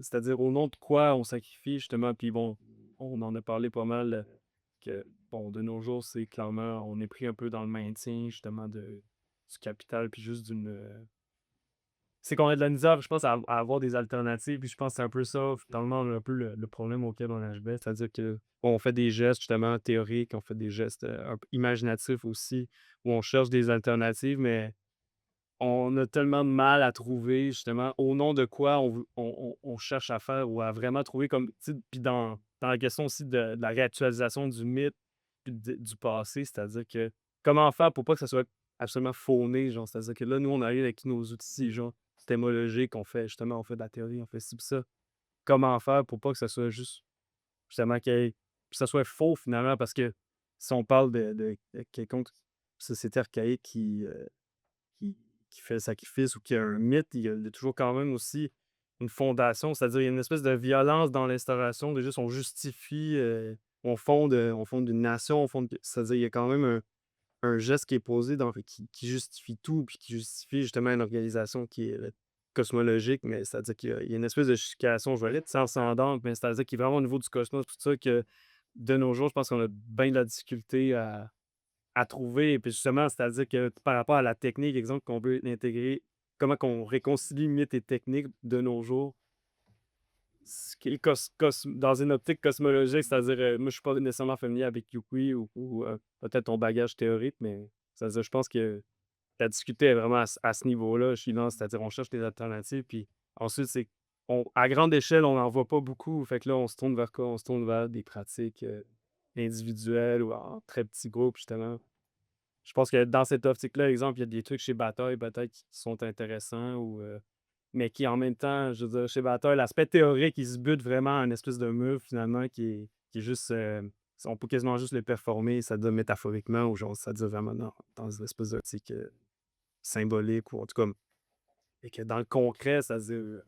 c'est-à-dire au nom de quoi on sacrifie justement, puis bon, on en a parlé pas mal, que bon, de nos jours, c'est clairement, on est pris un peu dans le maintien justement du capital, puis juste c'est qu'on a de la misère, je pense, à avoir des alternatives. Puis je pense que c'est un peu ça, finalement, un peu le problème auquel on arrivait. C'est-à-dire que on fait des gestes, justement, théoriques, on fait des gestes un peu imaginatifs aussi, où on cherche des alternatives, mais on a tellement de mal à trouver, justement, au nom de quoi on cherche à faire ou à vraiment trouver comme. Tu sais, puis dans la question aussi de la réactualisation du mythe puis du passé, c'est-à-dire que comment faire pour pas que ça soit absolument fauné, genre, c'est-à-dire que là, nous, on arrive avec nos outils, genre, stémologiques, on fait justement, on fait de la théorie, on fait ci, pis ça. Comment faire pour pas que ça soit juste, justement, que ça soit faux finalement, parce que si on parle de quelconque société archaïque qui, qui fait le sacrifice ou qui a un mythe, il y a toujours quand même aussi une fondation, c'est-à-dire il y a une espèce de violence dans l'instauration, de juste on justifie, on fonde une nation, c'est-à-dire il y a quand même un geste qui est posé qui justifie tout, puis qui justifie justement une organisation qui est cosmologique, mais c'est-à-dire qu'il y a une espèce de justification, je vais aller transcendante, mais c'est-à-dire qu'il est vraiment au niveau du cosmos, c'est pour ça que de nos jours, je pense qu'on a bien de la difficulté à trouver. Et puis justement, c'est-à-dire que par rapport à la technique, exemple, qu'on veut intégrer, comment qu'on réconcilie mythe et technique de nos jours, ce qui est dans une optique cosmologique, c'est-à-dire, moi, je suis pas nécessairement familier avec Yukui ou peut-être ton bagage théorique, mais c'est-à-dire, je pense que la difficulté est vraiment à ce niveau-là, c'est-à-dire, on cherche des alternatives, puis ensuite, à grande échelle, on n'en voit pas beaucoup, fait que là, on se tourne vers quoi? On se tourne vers des pratiques individuelles ou en très petits groupes, justement. Je pense que dans cette optique-là, exemple, il y a des trucs chez Bataille, peut-être, qui sont intéressants mais qui, en même temps, je veux dire, chez Bataille, l'aspect théorique, il se bute vraiment à une espèce de mur, finalement, qui est juste... on peut quasiment juste le performer, ça dit métaphoriquement, ou genre, ça dit vraiment dans une espèce d'optique symbolique, ou en tout cas... Et que dans le concret, c'est-à-dire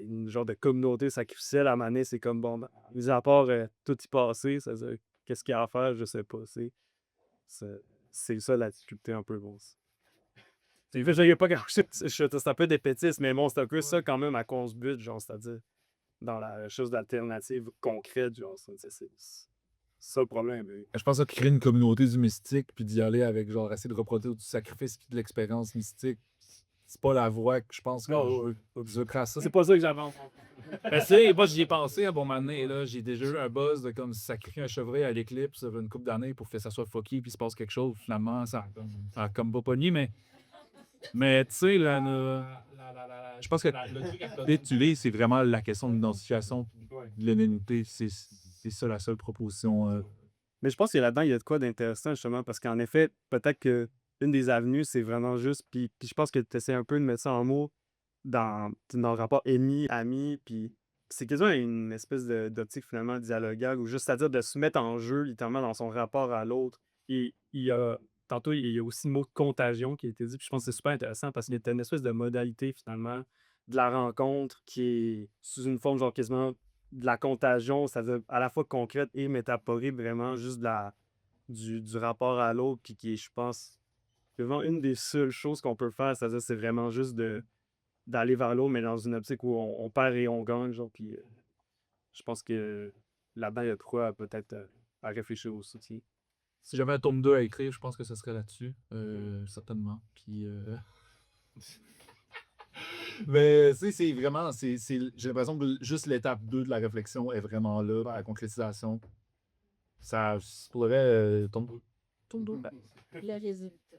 une genre de communauté sacrificielle, à Mané, c'est comme, bon, mis à part tout y passer, c'est-à-dire, qu'est-ce qu'il y a à faire, je sais pas, c'est ça la difficulté un peu, bon. C'est fait, il y a pas grand-chose, c'est un peu dépétiste, mais bon, c'est un peu ça quand même à qu'on se bute, genre, c'est-à-dire, dans la chose d'alternative concrète, genre, c'est ça le problème. Je pense que créer une communauté du mystique, puis d'y aller avec, genre, essayer de reproduire du sacrifice puis de l'expérience mystique, c'est pas la voie que je pense que je veux tracer. C'est pas ça que j'avance. Ben, tu sais, moi, j'y ai pensé à bon moment donné, là. J'ai déjà eu un buzz de comme sacrifier un chevreuil à l'éclipse sur une couple d'années pour que ça soit fucky puis il se passe quelque chose. Finalement, ça a comme pas pogné, mais tu sais, je pense que le truc à récapituler, c'est vraiment la question de l'identification de l'humanité. C'est ça la seule proposition. Mais je pense que là-dedans, il y a de quoi d'intéressant, justement, parce qu'en effet, peut-être que une des avenues, c'est vraiment juste, puis je pense que tu essaies un peu de mettre ça en mots dans le rapport ennemi, ami, puis c'est quasiment une espèce d'optique finalement dialogale, ou juste c'est-à-dire de se mettre en jeu littéralement dans son rapport à l'autre. Et tantôt, il y a aussi le mot de contagion qui a été dit, puis je pense que c'est super intéressant parce qu'il y a une espèce de modalité finalement de la rencontre qui est sous une forme genre quasiment de la contagion, c'est-à-dire à la fois concrète et métaphorique, vraiment juste du rapport à l'autre, puis qui est, je pense, vraiment une des seules choses qu'on peut faire, c'est-à-dire c'est vraiment juste d'aller vers l'autre, mais dans une optique où on perd et on gagne, genre, puis je pense que là-dedans, il y a de quoi peut-être à réfléchir aussi. Tiens. Si j'avais un tome 2 à écrire, je pense que ce serait là-dessus, certainement. Puis, mais tu sais, c'est vraiment, j'ai l'impression que juste l'étape 2 de la réflexion est vraiment là, la concrétisation. Ça pourrait tome 2. Tome 2, ben. Le résultat.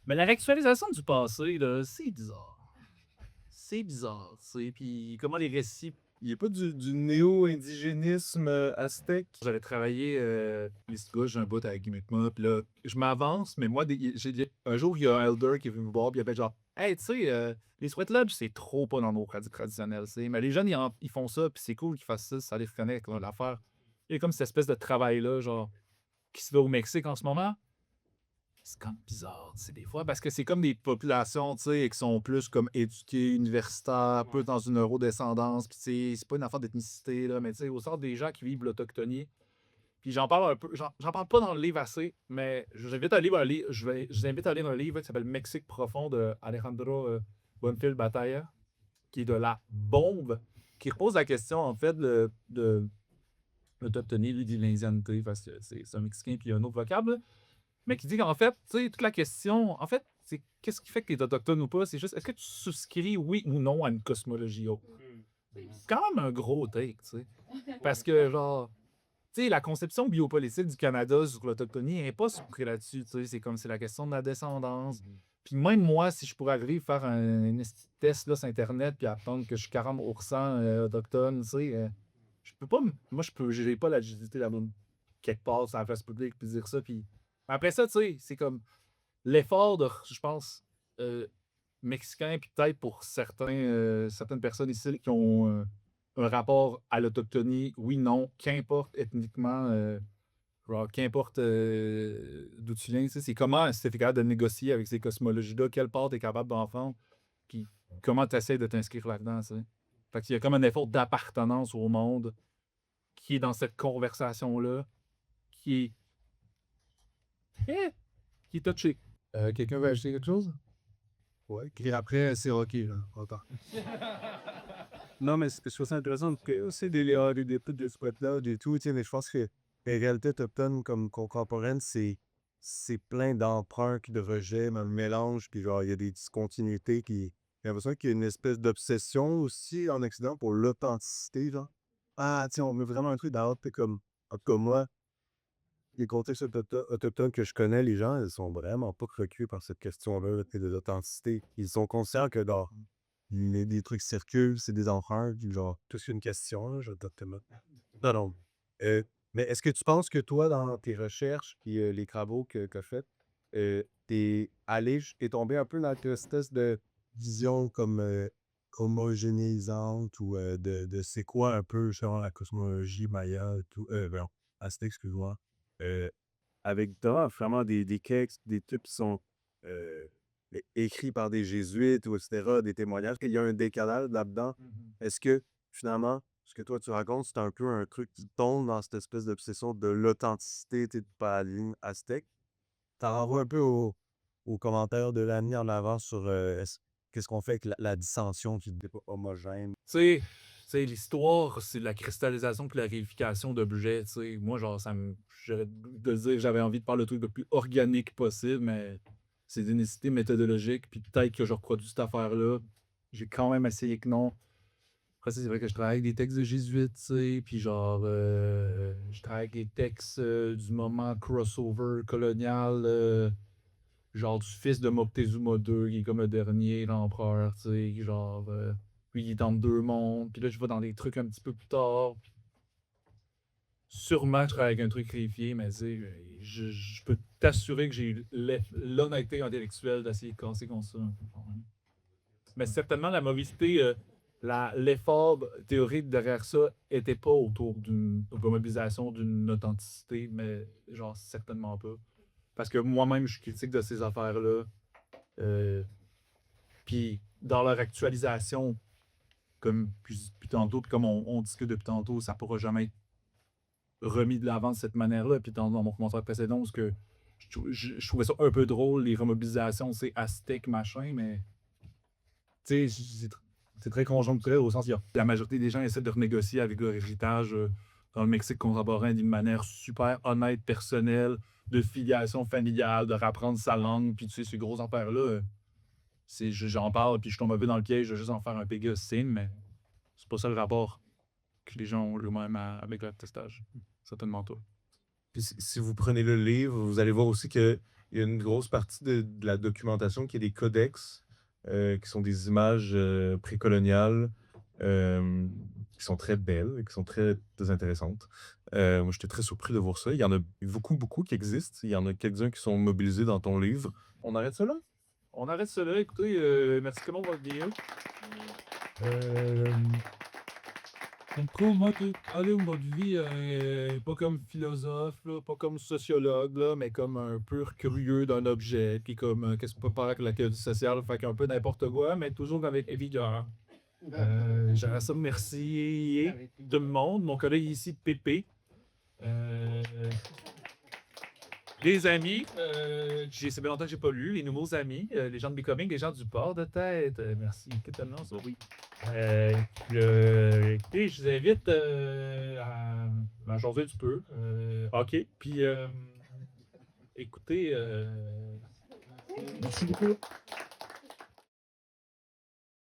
Mais la réactualisation du passé, là, c'est bizarre. C'est bizarre, tu sais. Puis comment les récits. Il n'y a pas du néo-indigénisme aztèque. J'avais travaillé les gars, j'ai un bout avec Mi'kmaq, puis là, je m'avance, mais moi, un jour, il y a un elder qui est venu me voir, puis il a fait genre, hey, tu sais, les sweat lodges, c'est trop pas dans nos pratiques traditionnelles, tu sais. Mais les jeunes, ils font ça, puis c'est cool qu'ils fassent ça, ça les reconnaît avec l'affaire. Il y a comme cette espèce de travail-là, genre, qui se fait au Mexique en ce moment. C'est comme bizarre, tu sais, des fois, parce que c'est comme des populations, tu sais, qui sont plus comme éduquées, universitaires, peu dans une eurodescendance, puis tu sais, c'est pas une affaire d'ethnicité, là, mais tu sais, au sort des gens qui vivent l'autochtonie. Puis j'en parle un peu, j'en parle pas dans le livre assez, mais je vous invite à lire un livre qui s'appelle Mexique profond de Alejandro Bonfil Batalla, qui est de la bombe, qui repose la question, en fait, de l'autochtonie, de l'indianité, parce que c'est un Mexicain, puis il y a un autre vocable, mais qui dit qu'en fait, tu sais, toute la question, en fait, c'est qu'est-ce qui fait que tu es autochtone ou pas? C'est juste, est-ce que tu souscris, oui ou non, à une cosmologie autre? C'est quand même un gros take, tu sais. Parce que, genre, tu sais, la conception biopolitique du Canada sur l'autochtonie n'est pas centrée là-dessus, tu sais. C'est comme, c'est la question de la descendance. Puis même moi, si je pourrais arriver à faire un test là, sur Internet puis attendre que je suis 40% autochtone, tu sais, je peux pas, moi, j'ai pas la légitimité d'avoir quelque part sur la place publique puis dire ça, puis après ça, tu sais, c'est comme l'effort de, je pense, mexicain, puis peut-être pour certaines personnes ici qui ont un rapport à l'autochtonie, oui, non, qu'importe ethniquement, genre, qu'importe d'où tu viens, tu sais, c'est comment tu es capable de négocier avec ces cosmologies-là, quelle part tu es capable d'en prendre, puis comment tu essaies de t'inscrire là-dedans, tu sais. Fait qu'il y a comme un effort d'appartenance au monde qui est dans cette conversation-là, qui est touché. Quelqu'un veut ajouter quelque chose? Ouais, et après, c'est OK, là. Attends. Non, mais je trouve ça intéressant que aussi des trucs de sweat lodge et tout, tu sais, mais je pense que les réalités autochtones comme contemporaines, c'est plein d'emprunts, de rejets, un mélange, puis genre, il y a des discontinuités qui. J'ai l'impression qu'il y a une espèce d'obsession aussi en Occident pour l'authenticité, genre. Ah, tu sais, on veut vraiment un truc d'art, puis comme, en tout cas, moi, les contextes autochtones que je connais, les gens, ils sont vraiment pas reclus par cette question-là de l'authenticité. Ils sont conscients que dans des trucs circulent, c'est des emprunts, puis genre, tout c'est une question, là, je dois te mettre. Non, non. Mais est-ce que tu penses que toi, dans tes recherches et les travaux que tu as faits, t'es tombé un peu dans cette espèce de vision comme homogénéisante ou de c'est quoi un peu selon la cosmologie maya, tout, non, aztèque, excuse-moi, euh, avec vraiment des textes, des trucs qui sont écrits par des jésuites ou etc., des témoignages, il y a un décalage là-dedans. Est-ce que finalement, ce que toi tu racontes, c'est un peu un truc qui tombe dans cette espèce d'obsession de l'authenticité tu sais, de paradigme aztèque? T'en renvoies un peu au commentaire de l'année en avant sur qu'est-ce qu'on fait avec la dissension qui n'est pas homogène. Tu sais, l'histoire, c'est la cristallisation puis la réification d'objets, tu sais. Moi, genre, j'aurais de dire que j'avais envie de faire le truc le plus organique possible, mais c'est une nécessité méthodologique, puis peut-être que je reproduis cette affaire-là. J'ai quand même essayé que non. Après, ça, c'est vrai que je travaille avec des textes de jésuites, tu sais, puis genre, je travaille avec des textes du moment crossover colonial, genre du fils de Moctezuma II, qui est comme le dernier, l'empereur, tu sais, genre, lui, il est dans deux mondes, puis là, je vais dans des trucs un petit peu plus tard. Sûrement, je travaille avec un truc réifié, mais tu sais, je peux t'assurer que j'ai eu l'honnêteté intellectuelle d'essayer de casser comme ça un peu quand même. Mais certainement, la mobilité l'effort théorique derrière ça était pas autour d'une mobilisation d'une authenticité, mais genre certainement pas. Parce que moi-même, je suis critique de ces affaires-là. Puis dans leur actualisation, comme puis tantôt, puis comme on discute depuis tantôt, ça pourra jamais être remis de l'avant de cette manière-là. Puis dans mon commentaire précédent, parce que je trouvais ça un peu drôle, les remobilisations, c'est aztèque, machin, mais tu sais, c'est très conjoncturel au sens où la majorité des gens essaient de renégocier avec leur héritage dans le Mexique contemporain d'une manière super honnête, personnelle, de filiation familiale, de rapprendre sa langue, puis tu sais, ces gros empires-là, j'en parle, puis je tombe un peu dans le piège de juste en faire un Pégase scene, mais c'est pas ça le rapport que les gens ont eux-mêmes avec leur testage. Certainement pas. Puis si vous prenez le livre, vous allez voir aussi qu'il y a une grosse partie de la documentation qui est des codex, qui sont des images précoloniales, qui sont très belles et qui sont très intéressantes. Moi, j'étais très surpris de voir ça. Il y en a beaucoup qui existent. Il y en a quelques-uns qui sont mobilisés dans ton livre. On arrête ça là? On arrête cela. Écoutez, merci. Comment va votre vidéo? Moi, aller votre vie, pas comme philosophe, là, pas comme sociologue, là, mais comme un pur curieux d'un objet, puis comme qu'est-ce qu'on peut faire avec la qualité sociale, fait qu'un peu n'importe quoi, mais toujours avec évidence. J'aimerais ça remercier tout le monde, mon collègue ici, Pépé. Les amis, ça fait longtemps que j'ai pas lu, les nouveaux amis, les gens de Becoming, les gens du port de tête. Merci, tellement ça, oui. Écoutez, je vous invite à jaser un petit peu. OK. Puis, écoutez, merci beaucoup.